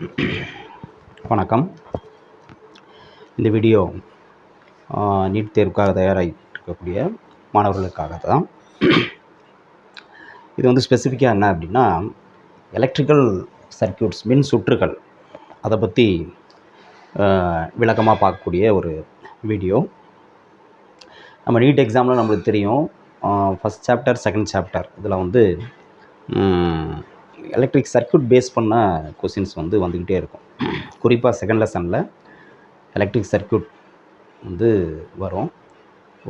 வணக்கம். இந்த video NEET தேர்வுக்காக தயாராகிட்டு இருக்கக்கூடிய மாணவர்களுக்காக தான். இது வந்து ஸ்பெசிஃபிக்காக என்ன அப்படின்னா, எலக்ட்ரிக்கல் சர்க்யூட்ஸ் மின் சுற்றுகள் அதை பற்றி விளக்கமாக பார்க்கக்கூடிய ஒரு வீடியோ. நம்ம நீட் எக்ஸாமில் நம்மளுக்கு தெரியும், ஃபஸ்ட் சாப்டர் செகண்ட் சாப்டர் இதில் வந்து எலக்ட்ரிக் சர்க்யூட் பேஸ் பண்ண கொஸ்டின்ஸ் வந்து வந்துக்கிட்டே இருக்கும். குறிப்பாக செகண்ட் லெசனில் எலக்ட்ரிக் சர்க்யூட் வந்து வரும்.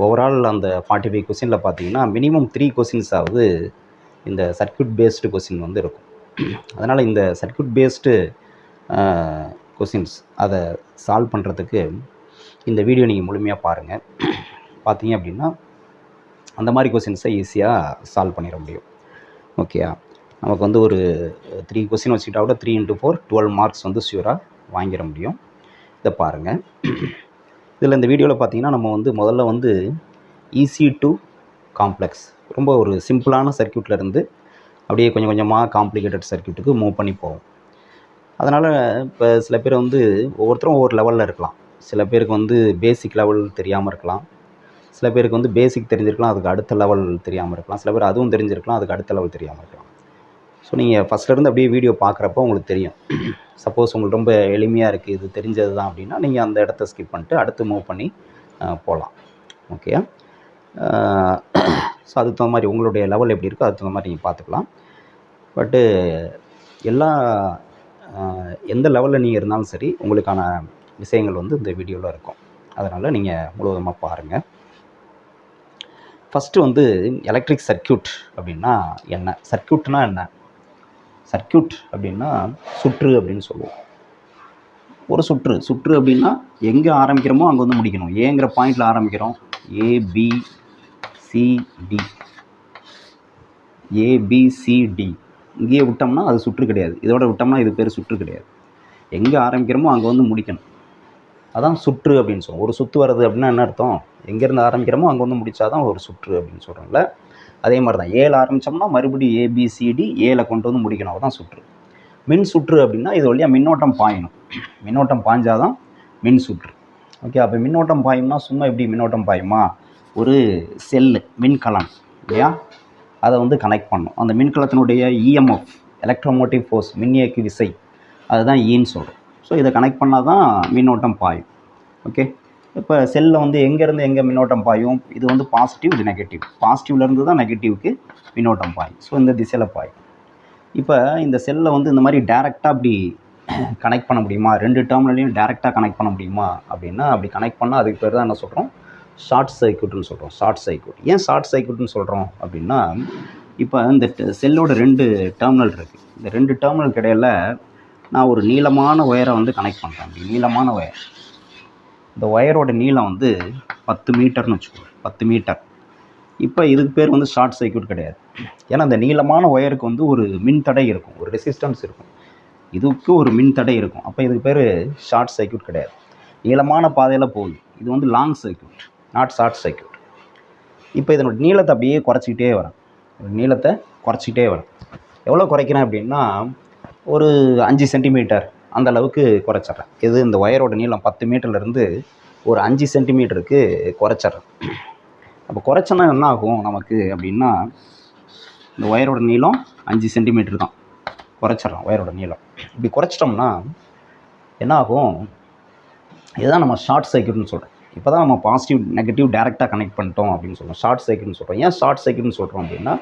ஓவரால் அந்த 45 கொஸ்டினில் பார்த்தீங்கன்னா மினிமம் 3 கொஸ்டின்ஸாவது இந்த சர்க்யூட் பேஸ்டு கொஸ்டின் வந்து இருக்கும். அதனால் இந்த சர்க்யூட் பேஸ்டு கொஸ்டின்ஸ் அதை சால்வ் பண்ணுறதுக்கு இந்த வீடியோ நீங்கள் முழுமையாக பாருங்கள். பார்த்தீங்க அப்படின்னா அந்த மாதிரி கொஸ்டின்ஸை ஈஸியாக சால்வ் பண்ணிட முடியும். ஓகேயா? நமக்கு வந்து ஒரு 3 கொஸ்டின் வச்சுக்கிட்டா கூட 3 × 4 12 மார்க்ஸ் வந்து ஷியூராக வாங்கிட முடியும். இதை பாருங்கள். இதில் இந்த வீடியோவில் பார்த்தீங்கன்னா நம்ம வந்து முதல்ல வந்து ஈஸி டு காம்ப்ளெக்ஸ், ரொம்ப ஒரு சிம்பிளான சர்க்யூட்லேருந்து அப்படியே கொஞ்சம் கொஞ்சமாக காம்ப்ளிகேட்டட் சர்க்யூட்டுக்கு மூவ் பண்ணி போவோம். அதனால் இப்போ சில பேர் வந்து ஒவ்வொருத்தரும் ஒவ்வொரு லெவலில் இருக்கலாம். சில பேருக்கு வந்து பேசிக் லெவல் தெரியாமல் இருக்கலாம், சில பேருக்கு வந்து பேசிக் தெரிஞ்சிருக்கலாம், அதுக்கு அடுத்த லெவல் தெரியாமல் இருக்கலாம், சில பேர் அதுவும் தெரிஞ்சிருக்கலாம், அதுக்கு அடுத்த லெவல் தெரியாமல் இருக்கலாம். ஸோ நீங்கள் ஃபஸ்ட்லேருந்து அப்படியே வீடியோ பார்க்குறப்போ உங்களுக்கு தெரியும். சப்போஸ் உங்களுக்கு ரொம்ப எளிமையாக இருக்குது, இது தெரிஞ்சது தான் அப்படின்னா நீங்கள் அந்த இடத்த ஸ்கிப் பண்ணிட்டு அடுத்து மூவ் பண்ணி போகலாம். ஓகே? ஸோ அதுக்கு தகுந்த மாதிரி உங்களுடைய லெவல் எப்படி இருக்கோ அதுக்கு தகுந்த மாதிரி நீங்கள் பார்த்துக்கலாம். பட்டு எல்லா எந்த லெவலில் நீங்கள் இருந்தாலும் சரி உங்களுக்கான விஷயங்கள் வந்து இந்த வீடியோவில் இருக்கும். அதனால் நீங்கள் முழுவதுமாக பாருங்கள். ஃபஸ்ட்டு வந்து எலக்ட்ரிக் சர்க்யூட் அப்படின்னா என்ன? சர்க்யூட்னா என்ன? சர்க்யூட் அப்படின்னா சுற்று அப்படின்னு சொல்லுவோம். ஒரு சுற்று அப்படின்னா எங்கே ஆரம்பிக்கிறோமோ அங்கே வந்து முடிக்கணும். ஏங்கிற பாயிண்டில் ஆரம்பிக்கிறோம். ஏபிசிடி இங்கேயே விட்டோம்னா அது சுற்று கிடையாது. இதோட விட்டோம்னா இது பேர் சுற்று கிடையாது. எங்கே ஆரம்பிக்கிறோமோ அங்கே வந்து முடிக்கணும். அதான் சுற்று அப்படின்னு சொல்லுவோம். ஒரு சுற்று வர்றது அப்படின்னா என்ன அர்த்தம்? எங்கேருந்து ஆரம்பிக்கிறோமோ அங்கே வந்து முடித்தாதான் ஒரு சுற்று அப்படின்னு சொல்கிறோம்ல. அதே மாதிரி தான் ஏல ஆரம்பித்தோம்னா மறுபடியும் ஏபிசிடி ஏல கொண்டு வந்து முடிக்கணும். அதுதான் சுற்று. மின் சுற்று அப்படின்னா இது வழியாக மின்னோட்டம் பாயணும். மின்னோட்டம் பாய்ஞ்சாதான் மின் சுற்று. ஓகே? அப்போ மின்னோட்டம் பாயும்னா சும்மா எப்படி மின்னோட்டம் பாயுமா? ஒரு செல்லு மின்கலன் இல்லையா, அதை வந்து கனெக்ட் பண்ணணும். அந்த மின்கலத்தினுடைய இஎம்எஃப் எலக்ட்ரோமோட்டிவ் ஃபோர்ஸ் மின்னியக்கு விசை அதுதான் ஈன்னு சொல்கிறோம். ஸோ இதை கனெக்ட் பண்ணால் தான் மின்னோட்டம் பாயும். ஓகே? இப்போ செல்லில் வந்து எங்கேருந்து எங்கே மின்னோட்டம் பாயும்? இது வந்து பாசிட்டிவ், இது நெகட்டிவ். பாசிட்டிவ்லேருந்து தான் நெகட்டிவ்க்கு மின்னோட்டம் பாயும். ஸோ இந்த திசையில் பாயும். இப்போ இந்த செல்லில் வந்து இந்த மாதிரி டேரெக்டாக அப்படி கனெக்ட் பண்ண முடியுமா? 2 டெர்மினலையும் டேரெக்டாக கனெக்ட் பண்ண முடியுமா அப்படின்னா அப்படி கனெக்ட் பண்ணால் அதுக்கு பேர் தான் என்ன சொல்கிறோம்? ஷார்ட் சர்க்யூட்னு சொல்கிறோம். Short circuit. ஏன் ஷார்ட் சர்க்யூட்னு சொல்கிறோம் அப்படின்னா, இப்போ இந்த செல்லோட 2 டெர்மினல் இருக்குது. இந்த 2 டெர்மினலுக்கு இடையில் நான் ஒரு நீளமான ஒயரை வந்து கனெக்ட் பண்ணுறேன். அப்படி நீளமான ஒயர், இந்த ஒயரோட நீளம் வந்து 10 மீட்டர்னு வச்சுக்கோங்க. 10 மீட்டர். இப்போ இதுக்கு பேர் வந்து ஷார்ட் சர்க்யூட் கிடையாது. ஏன்னா இந்த நீளமான ஒயருக்கு வந்து ஒரு மின்தடை இருக்கும், ஒரு ரெசிஸ்டன்ஸ் இருக்கும். இதுக்கு ஒரு மின்தடை இருக்கும். அப்போ இதுக்கு பேர் ஷார்ட் சர்க்யூட் கிடையாது. நீளமான பாதையில் போகுது. இது வந்து long circuit, not short circuit. இப்போ இதனோட நீளத்தை அப்படியே குறைச்சிக்கிட்டே வரேன். எவ்வளோ குறைக்கிறேன் அப்படின்னா ஒரு 5 சென்டிமீட்டர் அந்த அளவுக்கு குறைச்சிட்றேன். இது இந்த ஒயரோட நீளம் 10 மீட்டர்லேருந்து ஒரு 5 சென்டிமீட்டருக்கு குறைச்சிட்றேன். அப்போ குறைச்சோன்னா என்ன ஆகும் நமக்கு அப்படின்னா, இந்த ஒயரோட நீளம் 5 சென்டிமீட்டர் தான், குறைச்சிட்றோம் ஒயரோட நீளம். இப்படி குறைச்சிட்டோம்னா என்ன ஆகும்? இதுதான் நம்ம ஷார்ட் சர்க்யூட்னு சொல்கிறோம். இப்போ தான் நம்ம பாசிட்டிவ் நெகட்டிவ் டேரெக்டாக கனெக்ட் பண்ணிட்டோம் அப்படின்னு சொல்கிறோம். ஷார்ட் சர்க்யூட்னு சொல்கிறோம். ஏன் ஷார்ட் சர்க்யூட்னு சொல்கிறோம் அப்படின்னா,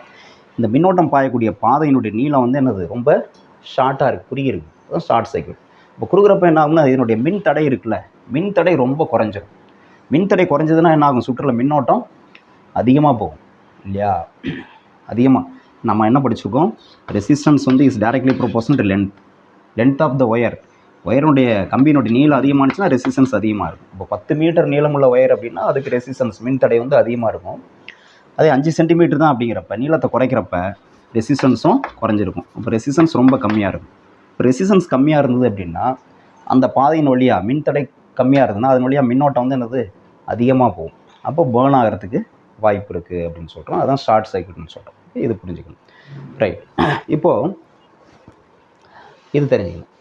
இந்த மின்னோட்டம் பாயக்கூடிய பாதையினுடைய நீளம் வந்து என்னது? ரொம்ப ஷார்ட்டாக இருக்குது, குறுகிருக்கு. அதுதான் ஷார்ட் சர்க்யூட். இப்போ குறுகிறப்ப என்ன ஆகும்னா இதனுடைய மின் தடை இருக்குல்ல, மின் தடை ரொம்ப குறைஞ்சிடும். மின் தடை குறைஞ்சதுன்னா என்ன ஆகும்? சுற்றுல மின்னோட்டம் அதிகமாக போகும் இல்லையா? அதிகமாக நம்ம என்ன படிச்சிருக்கோம்? ரெசிஸ்டன்ஸ் வந்து is directly proportional to length of the wire. ஒயருடைய கம்பியினுடைய நீளம் அதிகமானுச்சுன்னா ரெசிஸ்டன்ஸ் அதிகமாக இருக்கும். இப்போ 10 மீட்டர் நீளமுள்ள ஒயர் அப்படின்னா அதுக்கு ரெசிஸ்டன்ஸ் மின் தடை வந்து அதிகமாக இருக்கும். அதே 5 சென்டிமீட்டர் தான் அப்படிங்கிறப்ப நீளத்தை குறைக்கிறப்ப ரெசிஸ்டன்ஸும் குறைஞ்சிருக்கும். இப்போ ரெசிஸ்டன்ஸ் ரொம்ப கம்மியாக இருக்கும். இப்போ ரெசிஸ்டன்ஸ் கம்மியாக இருந்தது அப்படின்னா அந்த பாதையின் வழியாக மின்தடை கம்மியாக இருந்ததுன்னா அதன் வழியாக மின்னோட்டம் வந்து என்னது? அதிகமாக போகும். அப்போ பேர்ன் ஆகிறதுக்கு வாய்ப்பு இருக்குது அப்படின்னு சொல்கிறோம். அதான் ஷார்ட் சர்க்யூட்னு சொல்கிறோம். இது புரிஞ்சுக்கணும். ரைட். இப்போது இது தெரிஞ்சுக்கணும்.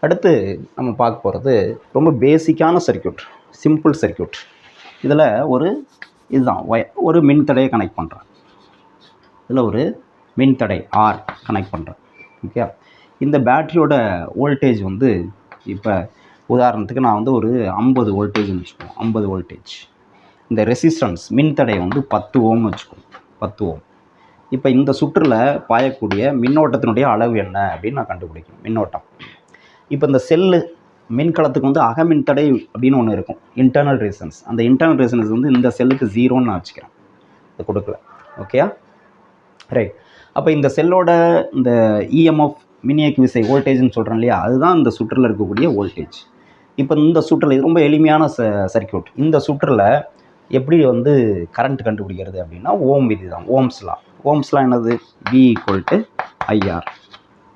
அடுத்து நம்ம பார்க்க போகிறது ரொம்ப பேசிக்கான சர்க்யூட், சிம்பிள் சர்க்யூட். இதில் இதுதான் ஒரு மின்தடையை கனெக்ட் பண்ணுறேன். இதில் ஒரு மின்தடை ஆர் கனெக்ட் பண்ணுறேன். ஓகே, இந்த பேட்டரியோட வோல்டேஜ் வந்து இப்போ உதாரணத்துக்கு நான் வந்து ஒரு 50 வோல்டேஜ்னு வச்சுக்குவோம். 50 வோல்டேஜ். இந்த ரெசிஸ்டன்ஸ் மின்தடை வந்து 10 ஓம்னு வச்சுக்குவோம். 10 ஓம். இப்போ இந்த சுற்றில் பாயக்கூடிய மின்னோட்டத்தினுடைய அளவு என்ன அப்படின்னு நான் கண்டுபிடிக்கணும். மின்னோட்டம். இப்போ இந்த செல்லு மின்கலத்துக்கு வந்து அகமின்தடை அப்படின்னு ஒன்று இருக்கும், இன்டர்னல் ரெசிஸ்டன்ஸ். அந்த இன்டர்னல் ரெசிஸ்டன்ஸ் வந்து இந்த செல்லுக்கு 0ன்னு நான் வச்சுக்கிறேன். இது கொடுக்கல. ஓகேயா, ரைட். அப்போ இந்த செல்லோட இந்த இஎம்எஃப் மின்னியக்கு விசை வோல்டேஜ்னு சொல்கிறேன் இல்லையா, அதுதான் இந்த சுற்றில் இருக்கக்கூடிய வோல்டேஜ். இப்போ இந்த சுற்றில் இது ரொம்ப எளிமையான சர்க்யூட். இந்த சுற்றில் எப்படி வந்து கரண்ட் கண்டுபிடிக்கிறது அப்படின்னா ஓம் விதி தான், ஓம்ஸ்லாம். ஓம்ஸ்லாம் என்னது? V = IR.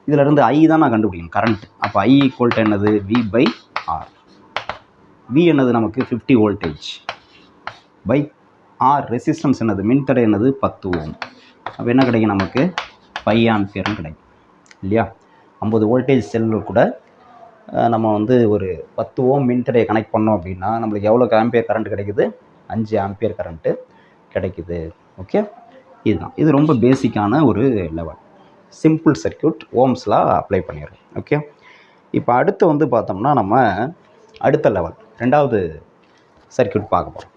இதிலேருந்து I தான் நான் கண்டுபிடிக்கணும், கரண்ட். அப்போ I = என்னது? V/R. V என்னது நமக்கு 50 வோல்டேஜ் பை R ரெசிஸ்டன்ஸ் என்னது? மின்தடை என்னது? 10 ஓம். அப்போ என்ன கிடைக்கும் நமக்கு? 5 ஆம்பியர்னு கிடைக்கும் இல்லையா? 50 வோல்டேஜ் செல்லு கூட நம்ம வந்து ஒரு 10 ஓம் மின்தடையை கனெக்ட் பண்ணோம் அப்படின்னா நம்மளுக்கு எவ்வளோ ஆம்பியர் கரண்ட் கிடைக்குது? 5 ஆம்பியர் கரண்ட்டு கிடைக்குது. ஓகே, இதுதான். இது ரொம்ப பேசிக்கான ஒரு லெவல், சிம்பிள் சர்க்யூட். ஓம்ஸ்லாம் அப்ளை பண்ணிடுறோம். ஓகே, இப்போ அடுத்து வந்து பார்த்தோம்னா நம்ம அடுத்த லெவல், ரெண்டாவது சர்க்யூட் பார்க்க போகிறோம்.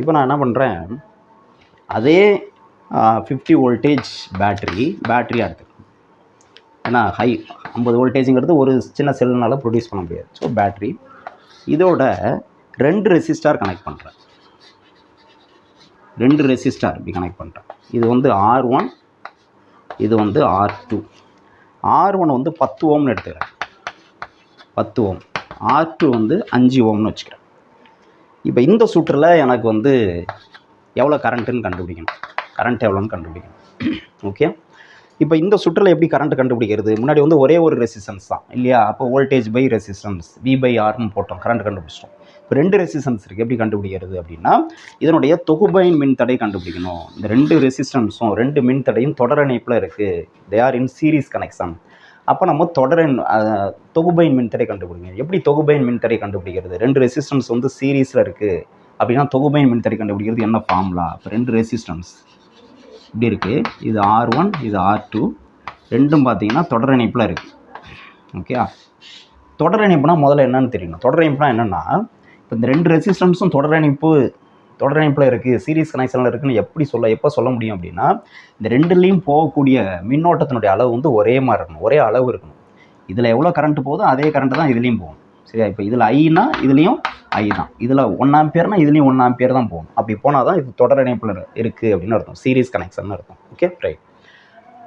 இப்போ நான் என்ன பண்ணுறேன், அதே 50 வோல்டேஜ் பேட்டரியாக எடுத்துக்கணும். ஏன்னா 50 வோல்டேஜுங்கிறது ஒரு சின்ன செல்லுனால ப்ரொடியூஸ் பண்ண முடியாது. ஸோ பேட்டரி இதோட 2 ரெசிஸ்டார் கனெக்ட் பண்ணுறேன். 2 ரெசிஸ்டார் இப்படி கனெக்ட் பண்ணுறேன். இது வந்து R1, இது வந்து R2. R1 வந்து 10 ஓம்னு எடுத்துக்கிறேன், 10 ஓம். R2 வந்து 5 ஓம்னு வச்சுக்கிறேன். இப்போ இந்த சுற்றில் எனக்கு வந்து எவ்வளோ கரண்ட்டுன்னு கண்டுபிடிக்கணும், கரண்ட் எவ்வளோன்னு கண்டுபிடிக்கணும். ஓகே, இப்போ இந்த சுற்றில் எப்படி கரண்ட் கண்டுபிடிக்கிறது? முன்னாடி வந்து ஒரே ஒரு ரெசிஸ்டன்ஸ் தான் இல்லையா? அப்போ வோல்டேஜ் பை ரெசிஸ்டன்ஸ் V/Rன்னு போட்டோம், கரண்ட் கண்டுபிடிச்சிட்டோம். இப்போ 2 ரெசிஸ்டன்ஸ் இருக்குது, எப்படி கண்டுபிடிக்கிறது அப்படின்னா இதனுடைய தொகுபயன் மின்தடை கண்டுபிடிக்கணும். இந்த 2 ரெசிஸ்டன்ஸும் 2 மின்தடையும் தொடர் இணைப்பில் இருக்குது, they are in series connection. அப்போ நம்ம தொகுபயன் மின்தடை கண்டுபிடிக்கணும். எப்படி தொகுபயன் மின்தடை கண்டுபிடிக்கிறது? 2 ரெசிஸ்டன்ஸ் வந்து சீரீஸில் இருக்குது அப்படின்னா தொகுபயன் மின்தடை கண்டுபிடிக்கிறது என்ன ஃபார்முலா? இப்போ 2 ரெசிஸ்டன்ஸ் இப்படி இருக்குது, இது R1, இது R2, ரெண்டும் பார்த்தீங்கன்னா தொடர் இணைப்பில் இருக்குது. ஓகே, தொடர் இணைப்புனா முதல்ல என்னன்னு தெரியணும். தொடர் இணைப்புனா என்னென்னா, இப்போ இந்த 2 ரெசிஸ்டன்ஸும் தொடர் இணைப்பில் இருக்குது, சீரீஸ் கனெக்ஷனில் இருக்குதுன்னு எப்போ சொல்ல முடியும் அப்படின்னா இந்த ரெண்டுலேயும் போகக்கூடிய மின்னோட்டத்தினுடைய அளவு வந்து ஒரே மாதிரி இருக்கணும், ஒரே அளவு இருக்கணும். இதில் எவ்வளோ கரண்ட் போகுதோ அதே கரண்ட்டு தான் இதுலேயும் போகணும். சரியா? இப்போ இதில் ஐனா இதுலேயும் ஐ தான், இதில் 1 ஆம்பியர்னா இதுலேயும் 1 ஆம்பியர் தான் போகணும். அப்படி போனால் தான் இது தொடர் இணைப்பில் இருக்குது அப்படின்னு அர்த்தம், சீரீஸ் கனெக்ஷன் அர்த்தம். Okay, right.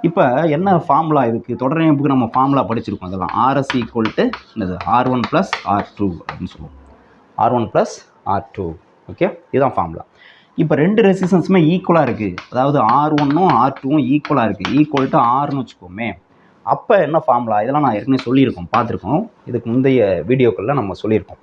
இப்போ என்ன ஃபார்முலா இதுக்கு? தொடர் இணைப்புக்கு நம்ம ஃபார்முலா படிச்சிருக்கோம். அதெல்லாம் RS = என்னது? R1 + R2 அப்படின்னு சொல்லுவோம். R1 + R2. ஓகே, இதுதான் ஃபார்முலா. இப்போ 2 ரெசிஸ்டன்ஸுமே ஈக்குவலாக இருக்குது, அதாவது R1ம் R2ம் ஈக்குவலாக இருக்குது, =Rன்னு வச்சுக்கோமே. அப்போ என்ன ஃபார்முலா? இதெல்லாம் நான் ஏற்கனவே சொல்லியிருக்கோம், பார்த்துருக்கோம். இதுக்கு முந்தைய வீடியோக்களில் நம்ம சொல்லியிருக்கோம்.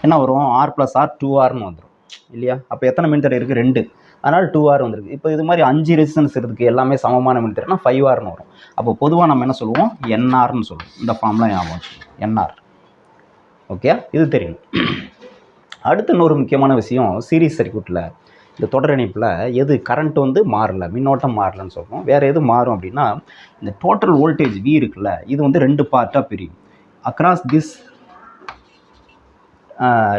என்ன வரும்? R + R 2Rன்னு வந்துடும் இல்லையா? அப்போ எத்தனை மின்தடை இருக்குது? 2. அதனால் 2R வந்துருக்கு. இப்போ இது மாதிரி 5 ரெசிஸ்டன்ஸ் இருக்குது, எல்லாமே சமமான மின்தடைனா 5Rன்னு வரும். அப்போ பொதுவாக நம்ம என்ன சொல்லுவோம்? NRன்னு சொல்லுவோம். இந்த ஃபார்முலா ஞாபகம் வச்சுக்கோங்க, NR. ஓகே, இது தெரியும். அடுத்து இன்னொரு முக்கியமான விஷயம், சீரீஸ் சர்க்யூட்டில் இந்த தொடர் இணைப்பில் எது கரண்ட் வந்து மாறலை, மின்னோட்டம் மாறலன்னு சொல்கிறோம். வேறு எது மாறும் அப்படின்னா இந்த டோட்டல் வோல்டேஜ் V இருக்குல்ல, இது வந்து 2 பார்ட்டாக பிரியும். அக்ராஸ் திஸ்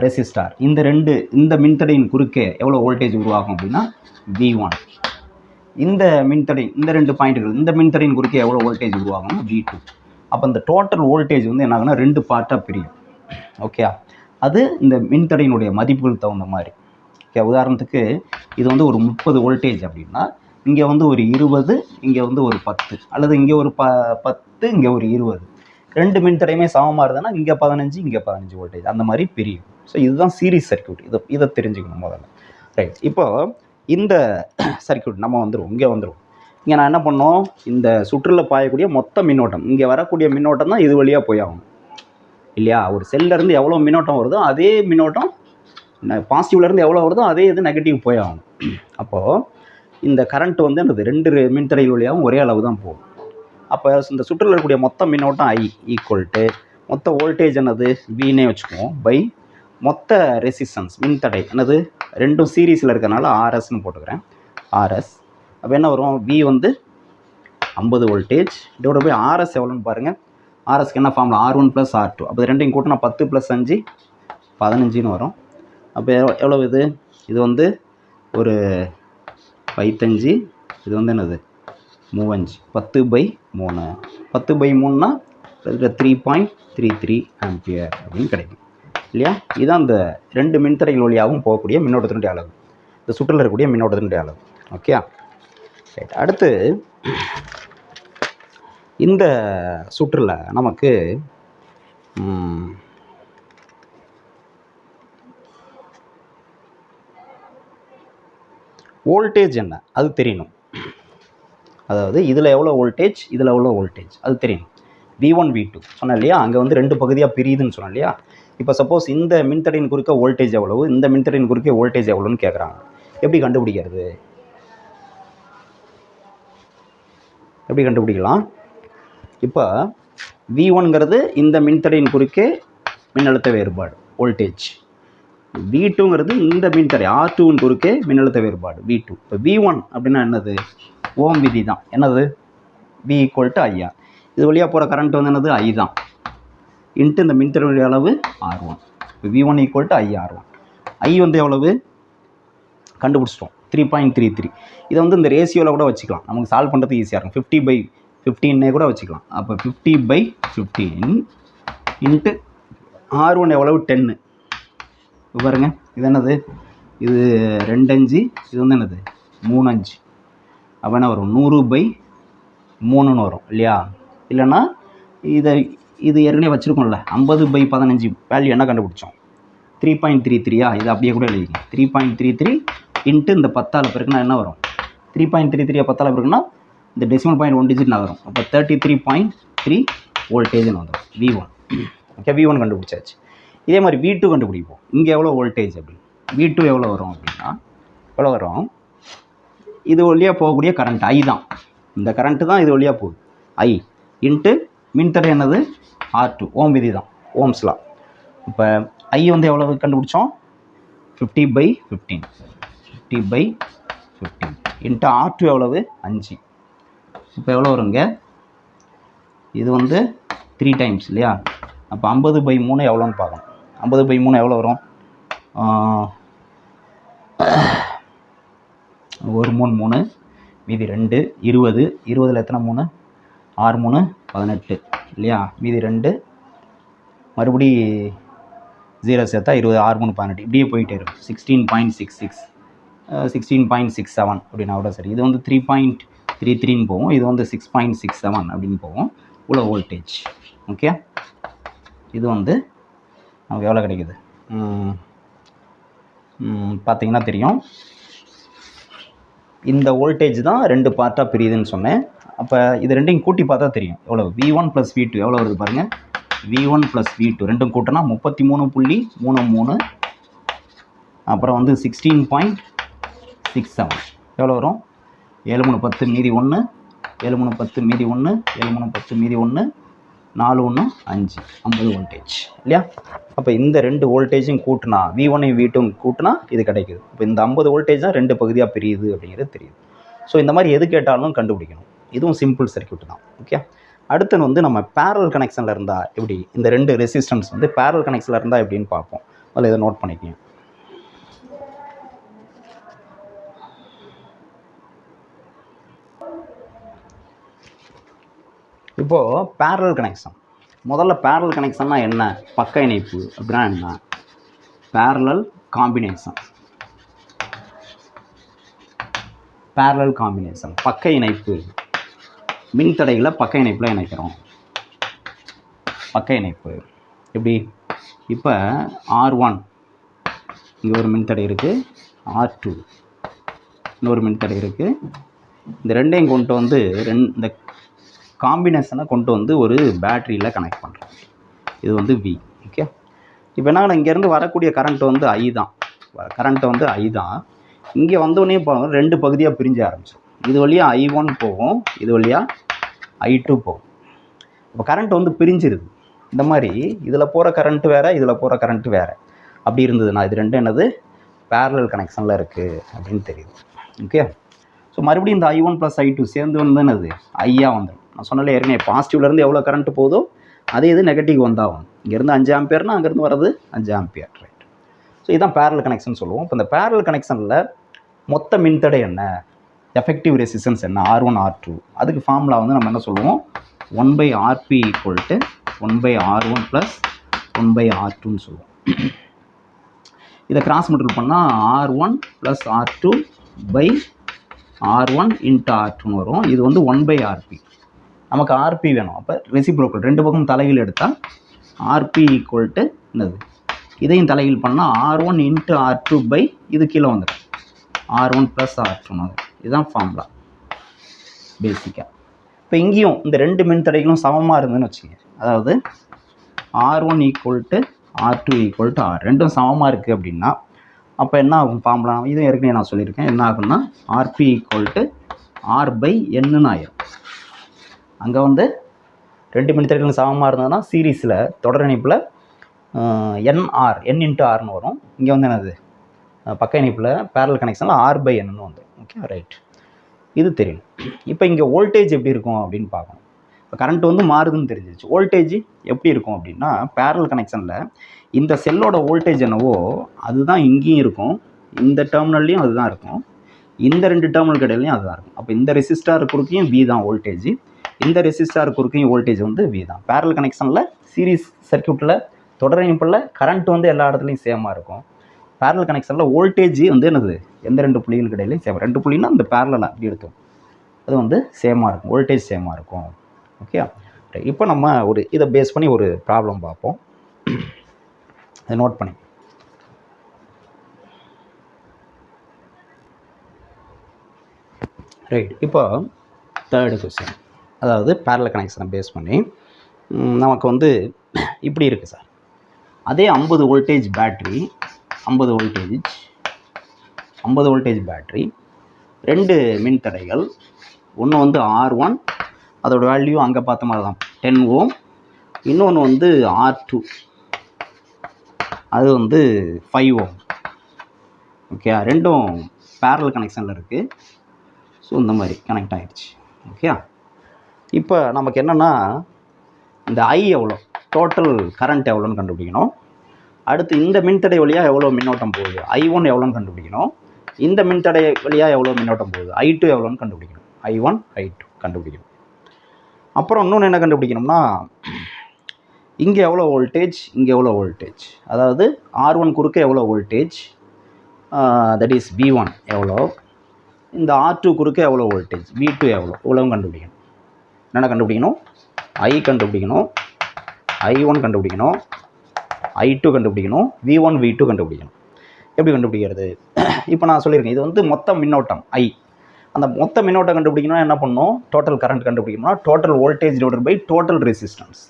ரெசிஸ்டார், இந்த மின்தடையின் குறுக்கே எவ்வளோ வோல்டேஜ் உருவாகும் அப்படின்னா V1. இந்த மின்தடை, இந்த 2 பாயிண்ட்டுகள், இந்த மின்தடையின் குறுக்கே எவ்வளோ வோல்டேஜ் உருவாகும்னா V2. அப்போ இந்த டோட்டல் வோல்டேஜ் வந்து என்ன ஆகுனா 2 பார்ட்டாக பிரியும். ஓகே, அது இந்த மின்தடையினுடைய மதிப்புகள் தகுந்த மாதிரி. ஓகே, உதாரணத்துக்கு இது வந்து ஒரு 30 வோல்டேஜ் அப்படின்னா இங்கே வந்து ஒரு 20, இங்கே வந்து ஒரு 10, அல்லது இங்கே ஒரு 10, இங்கே ஒரு 20. 2 மின்தடையுமே சமமாக இருந்ததுன்னா இங்கே 15, இங்கே 15 வோல்டேஜ், அந்த மாதிரி பிரியும். ஸோ இதுதான் சீரீஸ் சர்க்யூட். இதை தெரிஞ்சுக்கணும் முதல்ல. ரைட். இப்போ இந்த சர்க்யூட் நம்ம வந்துடும், இங்கே வந்துடும். இங்கே நான் என்ன பண்ணோம், இந்த சுற்றில் பாயக்கூடிய மொத்த மின்னோட்டம், இங்கே வரக்கூடிய மின்னோட்டம் தான் இது வழியாக போய் ஆகணும் இல்லையா? ஒரு செல்லேருந்து எவ்வளோ மின்னோட்டம் வருதோ அதே மின்னோட்டம் பாசிட்டிவ்லேருந்து எவ்வளோ வருதோ அதே இது நெகட்டிவ் போய் ஆகணும். அப்போது இந்த கரண்ட் வந்து அந்த 2 மின்தடைகள் வழியாகவும் ஒரே அளவு தான் போகும். அப்போ இந்த சுற்றில் இருக்கக்கூடிய மொத்த மின்னோட்டம் I ஈக்குவல் டு மொத்த வோல்டேஜ் என்னது Vனே வச்சுக்குவோம் பை மொத்த ரெசிஸ்டன்ஸ் மின்தடை என்னது ரெண்டும் சீரீஸில் இருக்கிறனால RSன்னு போட்டுக்கிறேன். RS அப்போ என்ன வரும்? V வந்து 50 வோல்டேஜ் டிவைட் பை RS எவ்வளோன்னு பாருங்கள். RSக்கு என்ன ஃபார்முலா? R1 + R2. அப்போ இது ரெண்டையும் கூட்டினா 10 + 5 15ன்னு வரும். அப்போ எவ்வளோ இது? இது வந்து ஒரு 5 இது வந்து என்னது 35 10/3 10/3னா 3.33 ஆம்பியர் அப்படின்னு கிடைக்கும் இல்லையா? இதுதான் இந்த 2 மின்தடைகள் வழியாகவும் போகக்கூடிய மின்னோட்டத்தினுடைய அளவு, இந்த சுற்றில் இருக்கக்கூடிய மின்னோட்டத்தினுடைய அளவு. Okay right. அடுத்து இந்த சுற்றில் நமக்கு வோல்டேஜ் என்ன அது தெரியணும். அதாவது இதில் எவ்வளோ வோல்டேஜ், இதில் எவ்வளோ வோல்டேஜ் அது தெரியணும். V1 V2 சொன்னேன் இல்லையா? அங்கே வந்து 2 பகுதியாக பிரியுதுன்னு சொன்னேன் இல்லையா? இப்போ சப்போஸ் இந்த மின்தடையின் குறுக்க வோல்டேஜ் எவ்வளவு, இந்த மின்தடையின் குறுக்கே வோல்டேஜ் எவ்வளோன்னு கேட்குறாங்க. எப்படி கண்டுபிடிக்கிறது? எப்படி கண்டுபிடிக்கலாம்? இப்போ V1ங்கிறது இந்த மின்தடையின் குறுக்கே மின்னழுத்த வேறுபாடு வோல்டேஜ், V2ங்கிறது இந்த மின்தடை R2வின் குறுக்கே மின்னழுத்த வேறுபாடு V2. இப்போ V1 அப்படின்னா என்னது? ஓம் விதி தான். என்னது? V = IR. இது வழியாக போகிற கரண்ட் வந்து என்னது? I தான் இன்ட்டு இந்த மின்தடையுடைய அளவு R1. இப்போ V1 = IR1. I வந்து எவ்வளவு கண்டுபிடிச்சிட்டோம்? 3.33. இதை வந்து இந்த ரேஷியோவில் கூட வச்சுக்கலாம், நமக்கு சால்வ் பண்ணுறதுக்கு ஈஸியாக இருக்கும். 50/15 கூட வச்சுக்கலாம். அப்போ 50/15 இன்ட்டு R1 எவ்வளவு? 10. பாருங்க, இது என்னது? இது 2.5, இது வந்து என்னது? 3.5. அப்போ என்ன வரும்? 100/3ன்னு வரும் இல்லையா? இல்லைன்னா இது ஏற்கனவே வச்சுருக்கோம்ல 50/15 வேல்யூ என்ன கண்டுபிடிச்சோம்? 3.33. இது அப்படியே கூட எழுதிங்க. 3.33 இன்ட்டு இந்த 10ஆல் பெருக்குனா என்ன வரும்? 3.33 10ஆல் பெருக்குனா இந்த டெசிமல் பாயிண்ட் 1 டிஜிட் வரும். அப்போ 33.3 வோல்டேஜ்னு வந்துடும் V1. ஓகே, V1 கண்டுபிடிச்சாச்சு. இதே மாதிரி V2 கண்டுபிடிப்போம். இங்கே எவ்வளோ வோல்டேஜ் அப்படின்னு? V2 எவ்வளோ வரும் அப்படின்னா எவ்வளோ வரும்? இது வழியாக போகக்கூடிய கரண்ட் I தான். இந்த கரண்ட்டு தான் இது வழியாக போகுது. I இன்ட்டு மின்தடை என்னது? R2. ஓம் விதி தான், ஓம்ஸ்லா. இப்போ I வந்து எவ்வளோ கண்டுபிடிச்சோம்? 50/15 50/15 இன்ட்டு R2 எவ்வளவு? 5. இப்போ எவ்வளோ வருங்க? இது வந்து 3 டைம்ஸ் இல்லையா? அப்போ 50/3 எவ்வளோன்னு பார்க்கணும். 50/3 எவ்வளோ வரும்? 1 3 3 மீதி 2 20. 20ல் எத்தனை 3? 6 3 18 இல்லையா? மீதி 2 மறுபடி 0 சேர்த்தா 20. 6 3 18 இப்படியே போயிட்டே இருக்கும். 16.66 16.67 அப்படின்னா கூட சரி. இது வந்து 3.33ன்னு போகும், இது வந்து 6.67 அப்படின்னு போகும். இவ்வளோ வோல்டேஜ். ஓகே, இது வந்து நமக்கு எவ்வளோ கிடைக்குது பார்த்தீங்கன்னா தெரியும். இந்த வோல்டேஜ் தான் 2 பார்ட்டாக பிரியுதுன்னு சொன்னேன். அப்போ இது ரெண்டையும் கூட்டி பார்த்தா தெரியும் எவ்வளோ. V1 + V2 எவ்வளோ வருது பாருங்கள். V1 + V2 ரெண்டும் கூட்டினா 33.33. அப்புறம் வந்து 16.67 எவ்வளோ வரும்? 7 3 10 மீதி 1 7 3 10 மீதி 1 7 3 10 மீதி 1 4 1 5 50 வோல்டேஜ் இல்லையா? அப்போ இந்த 2 வோல்டேஜும் கூட்டினா V1ஐயும் V2ம் கூட்டினா இது கிடைக்குது. இப்போ இந்த 50 வோல்டேஜ் தான் 2 பகுதியாக பிரியுது அப்படிங்கிறது தெரியுது. ஸோ இந்த மாதிரி எது கேட்டாலும் கண்டுபிடிக்கணும். இதுவும் சிம்பிள் சர்க்யூட் தான். ஓகே, அடுத்து வந்து நம்ம பேரல் கனெக்ஷனில் இருந்தால் எப்படி, இந்த 2 ரெசிஸ்டன்ஸ் வந்து பேரல் கனெக்ஷனில் இருந்தால் எப்படின்னு பார்ப்போம். அதில் இதை நோட் பண்ணிக்கோங்க. இப்போது பேரல் கனெக்ஷன், முதல்ல பேரல் கனெக்ஷன்னா என்ன? பக்க இணைப்பு அப்படின்னா என்ன? Parallel combination. பேரலல் காம்பினேஷன் பக்க இணைப்பு. மின்தடைகளை பக்க இணைப்பில் இணைக்கிறோம். பக்க இணைப்பு எப்படி? இப்போ R1 இங்கே ஒரு மின்தடை இருக்குது, R2 இன்னொரு மின்தடை இருக்குது. இந்த ரெண்டையும் கொண்டு வந்து இந்த காம்பினேஷனை கொண்டு வந்து ஒரு பேட்டரியில் கனெக்ட் பண்ணுறோம். இது வந்து V. ஓகே, இப்போ என்ன, இங்கேருந்து வரக்கூடிய கரண்ட் வந்து I தான். கரண்ட்டு வந்து I தான். இங்கே வந்தோடனே பாருங்கள் 2 பகுதியாக பிரிஞ்சு ஆரம்பிச்சிடும். இது வழியாக I1 போகும், இது வழியாக I2 போகும். இப்போ கரண்ட் வந்து பிரிஞ்சிருது. இந்த மாதிரி இதில் போகிற கரண்ட்டு வேறு, இதில் போகிற கரண்ட்டு வேறு. அப்படி இருந்ததுன்னா இது ரெண்டும் என்னது பேரலல் கனெக்ஷனில் இருக்குது அப்படின்னு தெரியுது. ஓகே, ஸோ மறுபடியும் இந்த I1 + I2 சேர்ந்து வந்து என்னது ஐயா வந்துடும். நான் சொன்னாலே ஏற்கனவே பாசிட்டிவ்லேருந்து எவ்வளோ கரண்ட் போதோ அதே இது நெகட்டிவ் வந்தாகும். இங்கேருந்து 5 ஆம்பியர்னா அங்கேருந்து வர்றது 5 ஆம்பியர், ரைட். ஸோ இதுதான் பேரலல் கனெக்ஷன் சொல்லுவோம். இப்போ இந்த பேரலல் கனெக்ஷனில் மொத்த மின்தடை என்ன, எஃபெக்டிவ் ரெசிஸ்டன்ஸ் என்ன, R1 R2. அதுக்கு ஃபார்முலா வந்து நம்ம என்ன சொல்லுவோம், 1/RP = 1/R1 + 1/R2ன்னு சொல்லுவோம். இதை கிராஸ் மல்டிபிள் பண்ணால் R1 + R2/R1 × R2ன்னு வரும். இது வந்து 1/RP. நமக்கு RP வேணும். அப்போ ரெசிப்ரோக்கல் 2 பக்கம் தலைகீழ் எடுத்தால் RP = என்னது, இதையும் தலைகீழ் பண்ணால் R1 × R2 இது கீழே வந்துடும் R1 + R2ன்னு வரும். இதுதான் ஃபார்முலா பேசிக்காக. இப்போ இங்கேயும் இந்த 2 மின்தடைகளும் சமமாக இருந்ததுன்னு வச்சுக்கோங்க. அதாவது R1 = R2 = R, ரெண்டும் சமமாக இருக்குது அப்படின்னா அப்போ என்ன ஆகும் ஃபார்முலா, இதுவும் ஏற்கனவே நான் சொல்லியிருக்கேன். என்ன ஆகும்னா RP = R/Nன்னு ஆயிரும். அங்கே வந்து 2 மின்தடைகளும் சமமாக இருந்ததுன்னா சீரீஸில் தொடர் இணைப்பில் NR N × Rன்னு வரும். இங்கே வந்து என்னது பக்க இணைப்பில் பேரலல் கனெக்ஷனில் R/Nன்னு வந்துடும். Okay, right. இது தெரியும். இப்போ இங்கே வோல்டேஜ் எப்படி இருக்கும் அப்படின்னு பார்க்கணும். இப்போ கரண்ட் வந்து மாறுதுன்னு தெரிஞ்சிருச்சு. வோல்டேஜ் எப்படி இருக்கும் அப்படின்னா பேரலல் கனெக்ஷனில் இந்த செல்லோட வோல்டேஜ் என்னவோ அதுதான் இங்கேயும் இருக்கும், இந்த டெர்மினல்லையும் அதுதான் இருக்கும், இந்த 2 டெர்மினல் இடையிலையும் அதுதான் இருக்கும். அப்போ இந்த ரெசிஸ்டார் குறுக்கையும் V தான் வோல்டேஜ், இந்த ரெசிஸ்டார் குறுக்கையும் வோல்டேஜ் வந்து V தான். பேரலல் கனெக்ஷனில் சீரீஸ் சர்க்யூட்டில் தொடர் இணைப்பில் கரண்ட் வந்து எல்லா இடத்துலையும் சேமாக இருக்கும். பேரலல் கனெக்ஷனில் வோல்டேஜ் வந்து என்னது எந்த 2 புள்ளிகளுக்கு இடையிலையும் சேம். 2 புள்ளினா இந்த பேரலாக அப்படி எடுத்தோம், அது வந்து சேமாக இருக்கும், வோல்டேஜ் சேமாக இருக்கும். ஓகே, இப்போ நம்ம ஒரு இதை பேஸ் பண்ணி ஒரு ப்ராப்ளம் பார்ப்போம். அதை நோட் பண்ணி ரைட். இப்போ 3rd கொஸ்டின், அதாவது பேரலல் கனெக்ஷனை பேஸ் பண்ணி நமக்கு வந்து இப்படி இருக்குது சார். அதே 50 வோல்டேஜ் பேட்ரி, 50 வோல்டேஜ் பேட்ரி, 2 மின்தடைகள். ஒன்று வந்து R1, அதோட வேல்யூ அங்கே பார்த்த மாதிரி தான் 10 Ω. இன்னொன்று வந்து R2, அது வந்து 5 Ω. ஓகே, ரெண்டும் பேரலல் கனெக்ஷனில் இருக்குது. ஸோ இந்த மாதிரி கனெக்ட் ஆகிடுச்சு. ஓகே, இப்போ நமக்கு என்னென்னா இந்த I எவ்வளோ, டோட்டல் கரண்ட் எவ்வளோன்னு கண்டுபிடிக்கணும். அடுத்து இந்த மின்தடை வழியாக எவ்வளோ மின்னோட்டம் போகுது, I1 எவ்வளோன்னு கண்டுபிடிக்கணும். இந்த மின்தடை வழியாக எவ்வளோ மின்னோட்டம் போகுது, I2 எவ்வளோன்னு கண்டுபிடிக்கணும். I1 I2 கண்டுபிடிக்கணும். அப்புறம் இன்னொன்று என்ன கண்டுபிடிக்கணும்னா இங்கே எவ்வளோ வோல்டேஜ், இங்கே எவ்வளோ வோல்டேஜ், அதாவது R1 குறுக்க எவ்வளோ வோல்டேஜ், தட் இஸ் V1 எவ்வளோ, இந்த R2 குறுக்க எவ்வளோ வோல்டேஜ், V2 எவ்வளோ, இவ்வளவும் கண்டுபிடிக்கணும். என்னென்ன கண்டுபிடிக்கணும், I கண்டுபிடிக்கணும், I1 கண்டுபிடிக்கணும், I2 கண்டுபிடிக்கணும், V1 V2 கண்டுபிடிக்கணும். எப்படி கண்டுபிடிக்கிறது, இப்போ நான் சொல்லியிருக்கேன் இது வந்து மொத்த மின்னோட்டம் I. அந்த மொத்த மின்னோட்டம் கண்டுபிடிக்கணும்னா என்ன பண்ணணும், டோட்டல் கரண்ட் கண்டுபிடிக்கணும்னா total voltage divided by total resistance.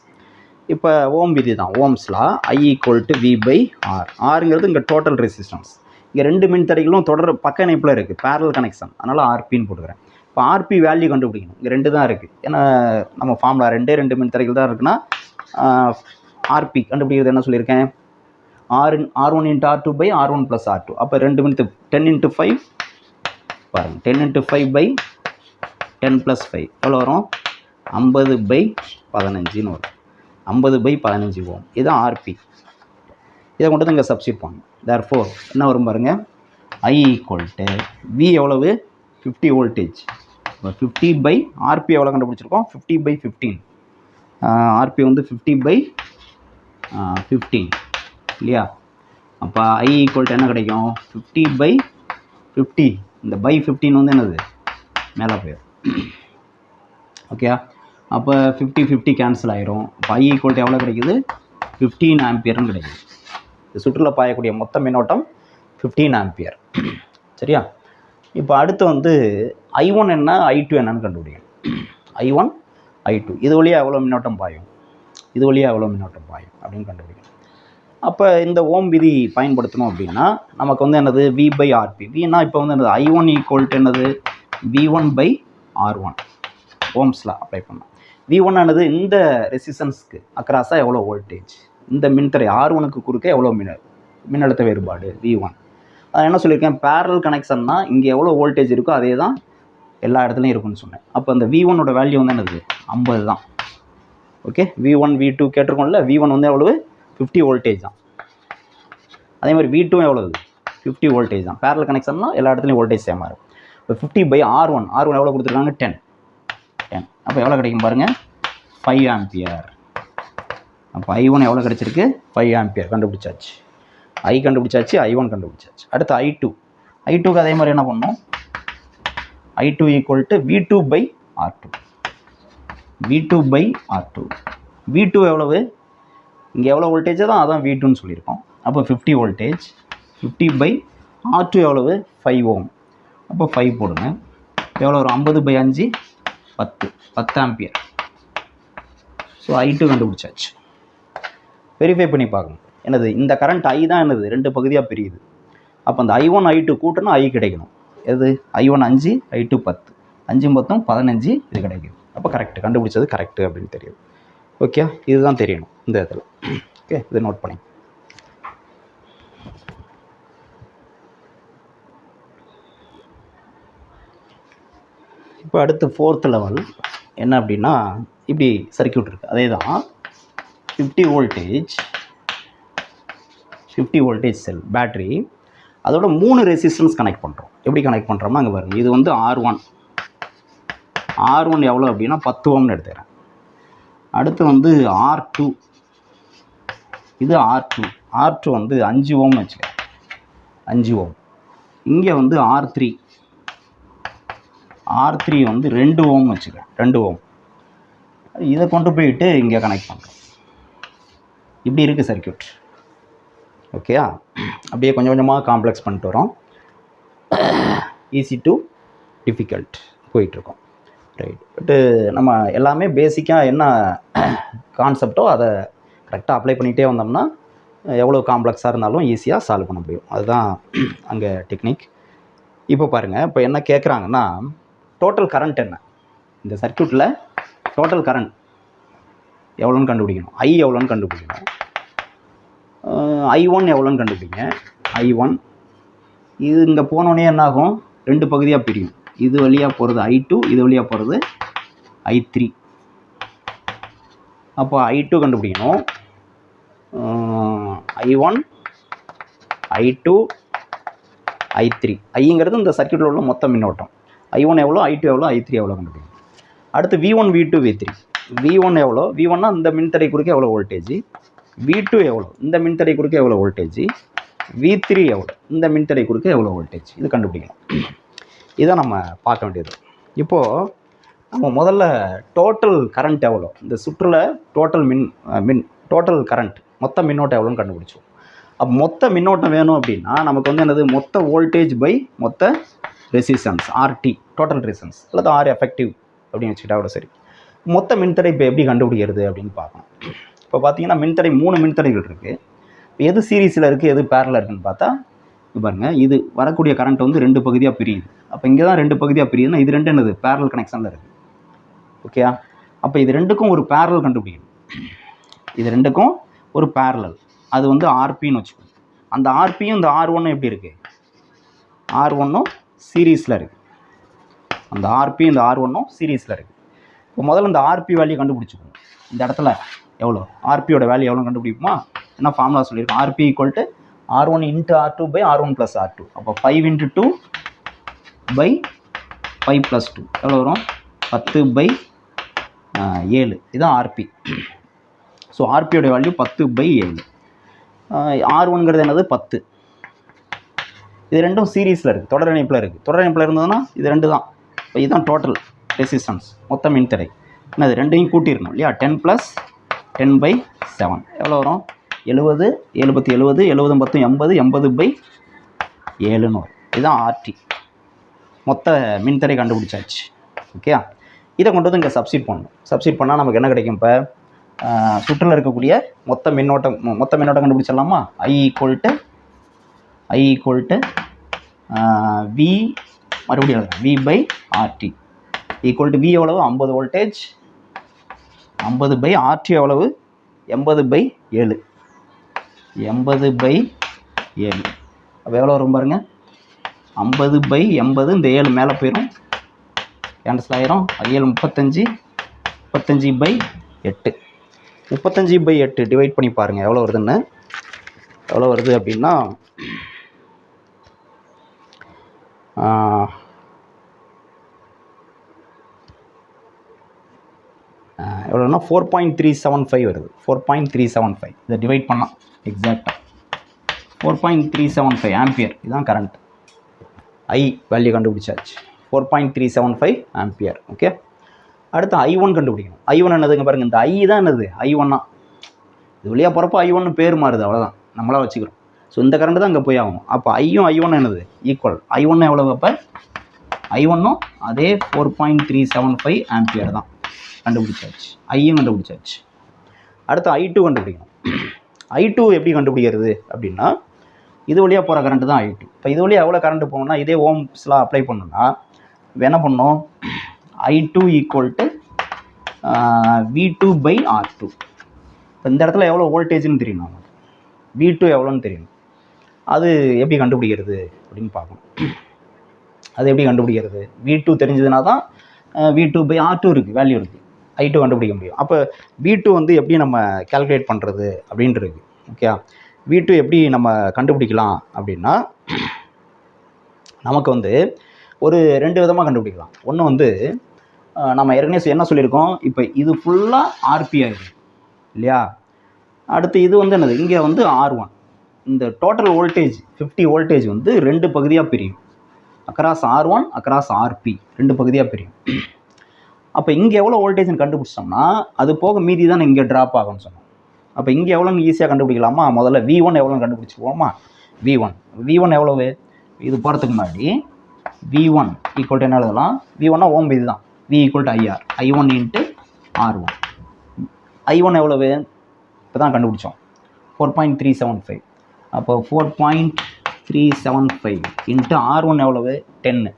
இப்போ ஓம் விதி தான், ஓம்ஸ் லா. I = V/R. ஆருங்கிறது இங்கே டோட்டல் ரெசிஸ்டன்ஸ். இங்கே 2 மின்தடைகளும் தொடர் பக்க இணைப்பில் இருக்குது, பேரலல் கனெக்ஷன், அதனால் RPன்னு போட்டுக்கிறேன். இப்போ RP வேல்யூ கண்டுபிடிக்கணும். இங்கே 2 தான் இருக்குது, ஏன்னா நம்ம ஃபார்முலா 2 மின்தடைகள் தான் இருக்குன்னா RP கண்டுபிடிக்கிறது என்ன சொல்லியிருக்கேன், R1 × R2/R1 + R2. அப்போ 2 மினிட் 10 × 5 பாருங்கள், 10 × 5/10 + 5 எவ்வளோ வரும், 50/15ன்னு வரும். 50/15 Ω. இதுதான் RP. இதை கொண்டு வந்து இங்கே சப்ஸ்டிட் பண்ணணும். தேர்ஃபோர் என்ன வரும் பாருங்கள், I = V எவ்வளவு 50 வோல்டேஜ். இப்போ 50/RP எவ்வளோ கண்டுபிடிச்சிருக்கோம், 50/15. RP வந்து 50/15 இல்லையா. அப்போ I = என்ன கிடைக்கும், 50/50. இந்த /15 வந்து என்னது மேலே போயிடும். ஓகே, அப்போ 50/50 கேன்சல் ஆயிரும். அப்போ I = எவ்வளோ கிடைக்குது, 15 ஆம்பியர்னு கிடைக்குது. இந்த சுற்றில் பாயக்கூடிய மொத்த மின்னோட்டம் 15 ஆம்பியர். சரியா. இப்போ அடுத்து வந்து I1 என்ன, I2 என்னன்னு கண்டுபிடிக்கணும். I1 I2 இது வழியாக எவ்வளோ மின்னோட்டம் பாயும், இது வழியாக எவ்வளோ மின்னோட்டம் பாயும் அப்படின்னு கண்டுபிடிக்கணும். அப்போ இந்த ஓம் விதி பயன்படுத்தணும் அப்படின்னா நமக்கு வந்து என்னது V/RP. வினா இப்போ வந்து என்னது I1 ஈக்குவல் என்னது V1/R1 ஓம்ஸில் அப்ளை பண்ணோம். V1 ஆனது இந்த ரெசிஸ்டன்ஸ்க்கு அக்ராஸாக எவ்வளோ வோல்டேஜ், இந்த மின்தடை R1க்கு குறுக்க எவ்வளோ மின்னழுத்த வேறுபாடு V1. அதை என்ன சொல்லியிருக்கேன், பேரல் கனெக்ஷன்னா இங்கே எவ்வளோ வோல்டேஜ் இருக்கோ அதே தான் எல்லா இடத்துலையும் இருக்குன்னு சொன்னேன். அப்போ அந்த V1ஓட வேல்யூ வந்து என்னது 50 தான். Okay, V1 V2 கேட்டிருக்கோம்ல. V1 வந்து எவ்வளவு 50 வோல்டேஜ் தான். அதே மாதிரி V2 எவ்வளவு 50 வோல்டேஜ் தான். பேரல் கனெக்ஷன்னா எல்லா இடத்துலையும் வோல்டேஜ் சேமாக இருக்கும். இப்போ 50/R1 எவ்வளோ கொடுத்துருக்காங்க 10. அப்போ எவ்வளோ கிடைக்கும் பாருங்கள் 5 ஆம்பியர். அப்போ I1 எவ்வளோ கிடச்சிருக்கு 5 ஆம்பியர் கண்டுபிடிச்சாச்சு. I கண்டுபிடிச்சாச்சு, I1 கண்டுபிடிச்சாச்சு. அடுத்து I2க்கு அதே மாதிரி என்ன பண்ணணும், I2 equal to V2/R2. V2 எவ்வளவு, இங்கே எவ்வளோ வோல்டேஜ் தான் அதான் V2ன்னு சொல்லியிருக்கோம். அப்போ 50 வோல்டேஜ். 50/R2 எவ்வளவு 5 ஓம். அப்போ 5 போடுங்க. எவ்வளோ வரும் 50/5 10 ஆம்பியர். ஸோ I2 கண்டுபிடிச்சாச்சு. வெரிஃபை பண்ணி பார்க்கணும். என்னது இந்த கரண்ட் I தான் என்னது 2 பகுதியாக பிரியுது. அப்போ அந்த I1 I2 கூட்டினா I கிடைக்கணும். எது I1 5 I2 10, 5 மொத்தம் 15 இது கிடைக்குது. அப்போ கரெக்ட், கண்டுபிடிச்சது கரெக்டு அப்படின்னு தெரியுது. ஓகே, இதுதான் தெரியணும் இந்த இடத்துல. ஓகே, இதை நோட் பண்ணி. இப்போ அடுத்து 4th லெவல் என்ன அப்படின்னா, இப்படி சர்க்யூட் இருக்குது. அதே தான் 50 வோல்டேஜ் செல் பேட்ரி. அதோட 3 ரெசிஸ்டன்ஸ் கனெக்ட் பண்ணுறோம். எப்படி கனெக்ட் பண்ணுறோம்னா அங்கே பாருங்கள், இது வந்து R1 எவ்வளோ அப்படின்னா 10 ஓம்னு எடுத்துக்கிறேன். அடுத்து வந்து R2, இது R2 வந்து 5 ஓம்னு வச்சுக்கிறேன், 5 ஓம். இங்கே வந்து R3 வந்து 2 ஓம்னு வச்சுக்கிறேன், 2 ஓம். இதை கொண்டு போயிட்டு இங்கே கனெக்ட் பண்ணுறோம். இப்படி இருக்குது சர்க்யூட். ஓகேயா, அப்படியே கொஞ்சம் கொஞ்சமாக காம்ப்ளெக்ஸ் பண்ணிட்டு வரோம். ஈஸி டு டிஃபிகல்ட் போயிட்டுருக்கோம். ரைட், பட்டு நம்ம எல்லாமே பேசிக்காக என்ன கான்செப்டோ அதை கரெக்டாக அப்ளை பண்ணிகிட்டே வந்தோம்னா எவ்வளோ காம்ப்ளெக்ஸாக இருந்தாலும் ஈஸியாக சால்வ் பண்ண முடியும். அதுதான் அங்கே டெக்னிக். இப்போ பாருங்கள், இப்போ என்ன கேட்குறாங்கன்னா டோட்டல் கரண்ட் என்ன, இந்த சர்க்யூட்டில் டோட்டல் கரண்ட் எவ்வளோன்னு கண்டுபிடிக்கணும். I எவ்வளோன்னு கண்டுபிடிக்கணும். I1 எவ்வளோன்னு கண்டுபிடிங்க. I1 இது இங்கே போனோடனே என்னாகும், 2 பகுதியாக பிரியும். இது வழியாக போகிறது I2, இது வழியாக போகிறது I3. அப்போ I2 கண்டுபிடிக்கணும். I1 I2 I3. ஐங்கிறது இந்த சர்க்யூட்டில் உள்ள மொத்த மின்னோட்டம். I1 எவ்வளோ, I2 எவ்வளோ, I3 எவ்வளோ கண்டுபிடிக்கணும். அடுத்து V1 V2 V3. V1 எவ்வளோ, V1னா இந்த மின்தடை குறுக்க எவ்வளோ வோல்டேஜ், V2 எவ்வளோ, இந்த மின்தடை குறுக்க எவ்வளோ வோல்டேஜ், V3 எவ்வளோ, இந்த மின்தடை குறுக்க எவ்வளோ வோல்டேஜ், இது கண்டுபிடிக்கணும். இதான் நம்ம பார்க்க வேண்டியது. இப்போது நம்ம முதல்ல டோட்டல் கரண்ட் எவ்வளோ, இந்த சுற்றில் டோட்டல் கரண்ட் மொத்த மின்னோட்டம் எவ்வளோன்னு கண்டுபிடிச்சோம். அப்போ மொத்த மின்னோட்டம் வேணும் அப்படின்னா நமக்கு வந்து என்னது மொத்த வோல்டேஜ் பை மொத்த ரெசிஸ்டன்ஸ் RT, டோட்டல் ரெசிஸ்டன்ஸ் அல்லது R எஃபெக்டிவ் அப்படின்னு வச்சுக்கிட்டா கூட சரி. மொத்த மின்தடை இப்போ எப்படி கண்டுபிடிக்கிறது அப்படின்னு பார்க்கணும். இப்போ பார்த்தீங்கன்னா மின்தடை 3 மின்தடைகள் இருக்குது. எது சீரீஸில் இருக்குது, எது பேரலில் இருக்குதுன்னு பார்த்தா பாருங்கள், இது வரக்கூடிய கரண்ட் வந்து 2 பகுதியாக பிரியுது. அப்போ இங்கே தான் 2 பகுதியாக பிரியுதுன்னா இது 2 என்னது பேரல் கனெக்ஷனில் இருக்குது. ஓகேயா, அப்போ இது 2க்கும் ஒரு பேரல் கண்டுபிடிக்கணும். இது 2க்கும் ஒரு பேரலல், அது வந்து RPன்னு வச்சுக்கோங்க. அந்த RPயும் இந்த R1 எப்படி இருக்குது, R1ம் சீரீஸில் இருக்குது. அந்த RP இந்த R1ம் சீரீஸில் இருக்குது. இப்போ முதல்ல இந்த RP வேல்யூ கண்டுபிடிச்சிக்கணும். இந்த இடத்துல எவ்வளோ RPயோட வேல்யூ எவ்வளோ கண்டுபிடிப்போமா, என்ன ஃபார்முலா சொல்லியிருக்கோம், RP equal to R1 × R2/R1 + R2. அப்போ 5 × 2 / 5 + 2 எவ்வளோ வரும் 10/7. இதுதான் RP. ஸோ RPயோட வேல்யூ 10/7. R1ங்கிறது என்னது 10. இது ரெண்டும் சீரீஸில் இருக்குது, தொடர் இணைப்பில் இருக்குது. தொடர் இணைப்பில் இருந்ததுன்னா இது 2 தான். இப்போ இதுதான் டோட்டல் ரெசிஸ்டன்ஸ், மொத்த மின்தடை. என்னது 2ஐயும் கூட்டிடணும் இல்லையா, 10 + 10/7 எவ்வளோ வரும் 70. 70 70 70 10 80 80/7ன்னு வரும். இதுதான் RT. மொத்த மின்தடை கண்டுபிடிச்சாச்சு. ஓகே, இதை கொண்டு வந்து இங்கே சப்ஸ்டிட் பண்ணணும். சப்ஸ்டிட் பண்ணால் நமக்கு என்ன கிடைக்கும், இப்போ சுற்றில் இருக்கக்கூடிய மொத்த மின்னோட்டம் கண்டுபிடிச்சிடலாமா? I ஈக்குவல் டு V, மறுபடியும் V/RT ஈக்குவல் டு V எவ்வளவு? 50 வோல்டேஜ், 50/RT எவ்வளவு? 80/7. 80/7 அப்போ எவ்வளோ வரும் பாருங்க? 50/80. இந்த 7 மேலே போயிடும், கேன்சல் ஆயிரும். 7 35, 35/8. 35/8 டிவைட் பண்ணி பாருங்கள் எவ்வளோ வருதுன்னு. எவ்வளோ வருது அப்படின்னா எவ்வளோன்னா 4.375 வருது. 4.375 இதை டிவைட் பண்ணால் எக்ஸாக்டாக 4.375 ஆம்பியர். இதுதான் கரண்ட். I வேல்யூ கண்டுபிடிச்சாச்சு, 4.375 ஆம்பியர். ஓகே, அடுத்து I1 கண்டுபிடிக்கணும். I1 என்னதுங்க பாருங்கள், இந்த I தான் என்னது? I1 இது வழியாக போகிறப்போ I1 பேர் மாறுது, அவ்வளோதான், நம்மளாக வச்சுக்கிறோம். ஸோ இந்த கரண்ட் தான் அங்கே போய் ஆகும். அப்போ I1 என்னது? ஈக்குவல் I1 எவ்வளோ? அப்போ I1 அதே 4.375 ஆம்பியர் தான். கண்டுபிடிச்சாச்சு, ஐயும் கண்டுபிடிச்சாச்சு. அடுத்து I2 கண்டுபிடிக்கணும். I2 எப்படி கண்டுபிடிக்கிறது அப்படின்னா, இது வழியாக போகிற கரண்ட்டு தான் I2. இப்போ இது வழியாக எவ்வளோ கரண்ட்டு போகணும்னா, இதே ஓம்ஸ்லாம் அப்ளை பண்ணணும்னா என்ன பண்ணணும்? I2 equal to V2/R2. இப்போ இந்த இடத்துல எவ்வளோ வோல்டேஜ்னு தெரியணும், நமக்கு V2 எவ்வளோன்னு தெரியணும். அது எப்படி கண்டுபிடிக்கிறது அப்படின்னு பார்க்கணும். அது எப்படி கண்டுபிடிக்கிறது? V2 தெரிஞ்சதுனா தான் V2/R2 இருக்குது, வேல்யூ இருக்குது, I2 கண்டுபிடிக்க முடியும். அப்போ V2 வந்து எப்படி நம்ம கால்குலேட் பண்ணுறது அப்படின்ட்டு இருக்குது. ஓகே, V2 எப்படி நம்ம கண்டுபிடிக்கலாம் அப்படின்னா, நமக்கு வந்து ஒரு 2 விதமாக கண்டுபிடிக்கலாம். ஒன்று வந்து நம்ம ஏற்கனவே என்ன சொல்லியிருக்கோம், இப்போ இது ஃபுல்லாக RP ஆகிடும் இல்லையா? அடுத்து இது வந்து என்னது? இங்கே வந்து R1. இந்த டோட்டல் வோல்டேஜ் 50 வோல்டேஜ் வந்து 2 பகுதியாக பிரியும். அக்ராஸ் R1 அக்ராஸ் RP 2 பகுதியாக பிரியும். அப்போ இங்கே எவ்வளோ வோல்டேஜ்னு கண்டுபிடிச்சோம்னா அது போக மீதி தான் இங்கே ட்ராப் ஆகும்னு சொன்னோம். அப்போ இங்கே எவ்வளோன்னு ஈஸியாக கண்டுபிடிக்கலாமா? முதல்ல V1 எவ்வளோன்னு கண்டுபிடிச்சிக்குவோமா? V1 எவ்வளவு? இது போகிறதுக்கு முன்னாடி V1 ஈக்குவல் டு என்ன எழுதலாம்? V1 ஓம் இது தான், V equal to IR, I1 into R1. I1 எவ்வளவு? இப்போ தான் கண்டுபிடிச்சோம், 4.375. அப்போ 4.375 இன்ட்டு R1 எவ்வளவு? 10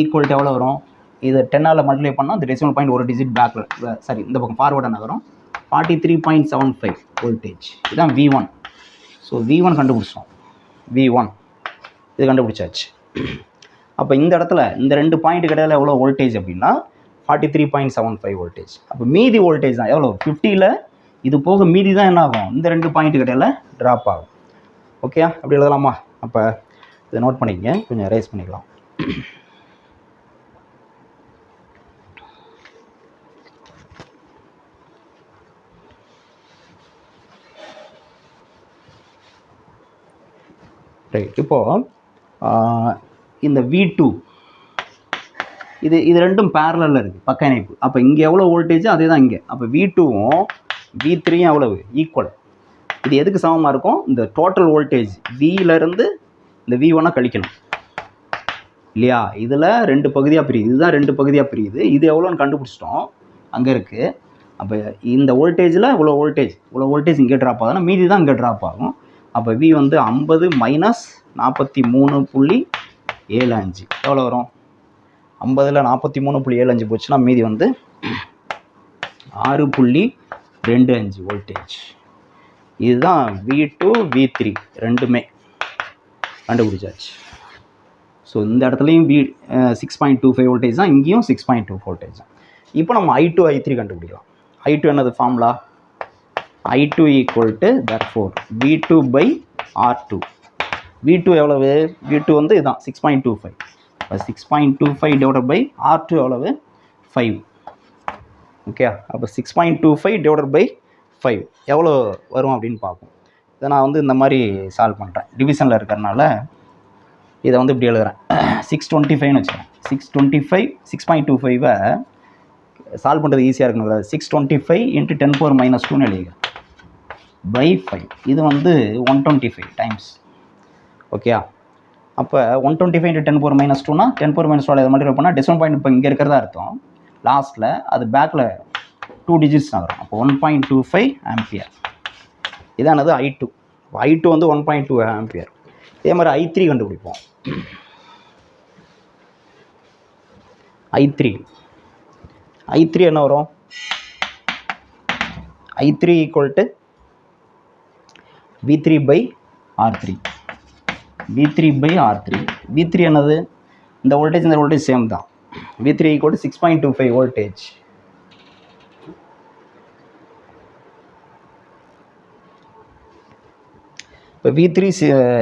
ஈக்குவல் டு எவ்வளோ வரும்? இதை 10ஆல் மல்டிப்ளை பண்ணால் அந்த டெசிமல் பாயிண்ட் ஒரு டிஜிட் பேக்கில், சாரி இந்த பக்கம் ஃபார்வர்டாக நகரும். 43.75 வோல்டேஜ். இதுதான் V1. ஸோ V1 கண்டுபிடிச்சோம். V1 இது கண்டுபிடிச்சாச்சு. அப்போ இந்த இடத்துல இந்த 2 பாயிண்ட் கிடையாது எவ்வளோ வோல்டேஜ் அப்படின்னா 43.75 வோல்டேஜ். அப்போ மீதி வோல்டேஜ் தான் எவ்வளோ? 50ல் இது போக மீதி தான் என்ன ஆகும்? இந்த 2 பாயிண்ட் கிடையாது ட்ராப் ஆகும். ஓகே, அப்படி எழுதலாமா? அப்போ இதை நோட் பண்ணிக்கங்க, கொஞ்சம் ரேஸ் பண்ணிக்கலாம். ரைட், இப்போது இந்த V2 இது ரெண்டும் பேரலில் இருக்குது, பக்க இணைப்பு. அப்போ இங்கே எவ்வளோ வோல்டேஜ் அதே தான் இங்கே. அப்போ V2வும் V3யும் எவ்வளவு? ஈக்குவல். இது எதுக்கு சமமாக இருக்கும்? இந்த டோட்டல் வோல்டேஜ் Vலேருந்து இந்த V1 கழிக்கணும் இல்லையா? இதில் 2 பகுதியாக பிரியுது, இதுதான் 2 பகுதியாக பிரியுது. இது எவ்வளோன்னு கண்டுபிடிச்சிட்டோம், அங்கே இருக்குது. அப்போ இந்த வோல்டேஜில் இவ்வளோ வோல்டேஜ் இங்கே ட்ராப் ஆகுதுன்னா மீதி தான் இங்கே ட்ராப் ஆகும். அப்போ V வந்து 50 மைனஸ் 43.75 எவ்வளோ வரும்? 50ல் 43.75 போச்சுன்னா மீதி வந்து 6.25 வோல்டேஜ். இதுதான் V2 V3 ரெண்டுமே கண்டுபிடிச்சாச்சு. ஸோ இந்த இடத்துலையும் 6.25 வோல்டேஜ் தான், இங்கேயும் 6.2 வோல்டேஜ் தான். இப்போ நம்ம I2 I3 கண்டுபிடிக்கலாம். I2 என்னது formula? I2 equal to therefore V2/R2. V2 எவ்வளவு? V2 வந்து இதுதான் 6.25. 6.25 டிவைடட் பை R2 எவ்வளவு? 5. ஓகே, அப்போ 6.25 டிவைடட் பை 5 எவ்வளோ வரும் அப்படின்னு பார்ப்போம். இதை நான் வந்து இந்த மாதிரி சால்வ் பண்ணுறேன், டிவிஷனில் இருக்கிறனால இதை வந்து இப்படி எழுதுகிறேன். 625ன்னு வச்சுக்கிறேன். 6.25 சால்வ் பண்ணுறது ஈஸியாக இருக்கணும். 625 இன்ட்டு 10⁻⁻2ன்னு எழுதிக்கிறேன் பை 5. இது வந்து 125 டைம்ஸ். ஓகே, அப்போ 125 இன்ட்டு 10⁻⁻2னா 10⁻⁻2 இதை மட்டும் பண்ணால் டெசிமல் பாயிண்ட் இப்போ இங்கே இருக்கிறதா அர்த்தம். லாஸ்ட்டில் அது பேக்கில் 2 டிஜிட்ஸ் தான் வரும். அப்போ 1.25 ஆம்பியர். இதானது I2. I2 வந்து 1.2 ஆம்பியர். இதே மாதிரி I3 கண்டுபிடிப்போம். I3 என்ன வரும்? I3 equal to V3/R3. V3 என்னது? இந்த வோல்டேஜ் சேம் தான். V3 equal to 6.25 voltage. இப்போ V3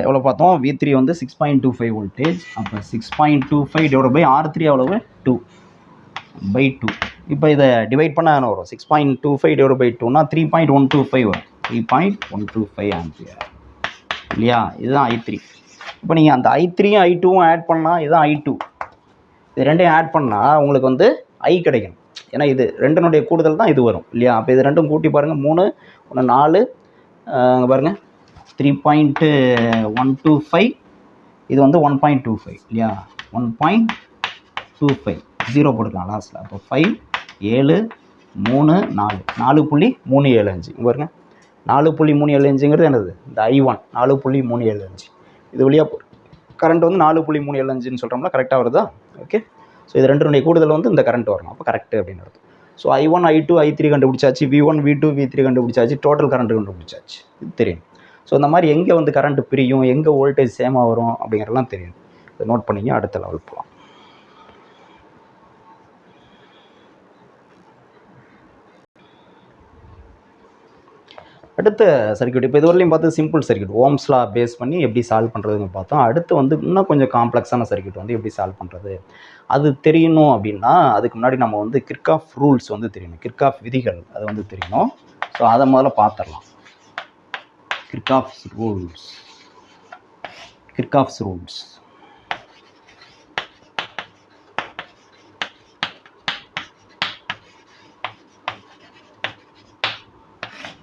எவ்வளோ பார்த்தோம்? V3 வந்து 6.25 வோல்டேஜ். அப்போ 6.25 டிவைட் பை R3 எவ்வளவு? 2/2. இப்போ இதை டிவைட் பண்ணால் என்ன வரும்? 6.25 டிவைட் பை 2னா 3.125 வரும். 3.125 ஆம்பியர் இல்லையா? இதுதான் I3. இப்போ நீங்கள் அந்த I3யும் I2வும் ஆட் பண்ணால் இதுதான் I2. இது ரெண்டையும் ஆட் பண்ணால் உங்களுக்கு வந்து I கிடைக்கும். ஏன்னா இது ரெண்டினுடைய கூடுதல் தான் இது வரும் இல்லையா? அப்போ இது ரெண்டும் கூட்டி பாருங்கள். 3 1 4 அங்கே பாருங்கள் 3.125. இது வந்து 1.25 இல்லையா? 1.25 0 போட்டுக்கலாம் லாஸ்ட்டில். அப்போ 5 7 3 4 4.375. இங்கே பாருங்கள் 4.375ங்கிறது என்னது? இந்த I1 4.375. இது வழியாக கரண்ட் வந்து 4.375ன்னு சொல்கிறோம்னா கரெக்டாக வருதா? ஓகே. ஸோ இது ரெண்டுடைய கூடுதல் வந்து இந்த கரண்ட் வரணும். அப்போ கரெக்டு அப்படின்னு வருது. ஸோ I1 I2 I3 கண்டுபிடிச்சாச்சு. V1 V2 V3 கண்டுபிடிச்சாச்சு. டோட்டல் கரண்ட் கண்டுபிடிச்சாச்சு. இது தெரியும். ஸோ இந்த மாதிரி எங்கே வந்து கரண்ட் பிரியும், எங்கே வோல்டேஜ் சேமாக வரும் அப்படிங்கிறதெல்லாம் தெரியும். இதை நோட் பண்ணிங்க. அடுத்த லெவல் போகலாம். அடுத்த சர்க்யூட் இப்போ இதுவரையும் பார்த்து simple circuit, Ohm's law base பண்ணி எப்படி சால்வ் பண்ணுறதுன்னு பார்த்தோம். அடுத்து வந்து இன்னும் கொஞ்சம் காம்ப்ளெக்ஸான சர்க்யூட் வந்து எப்படி சால்வ் பண்ணுறது அது தெரியணும் அப்படின்னா அதுக்கு முன்னாடி நம்ம வந்து கிர்ச்சாஃப் ரூல்ஸ் வந்து தெரியணும். கிர்ச்சாஃப் விதிகள் அது வந்து தெரியணும். ஸோ அதை முதல்ல பார்த்துடலாம். கிர்ச்சாஃப்ஸ் ரூல்ஸ்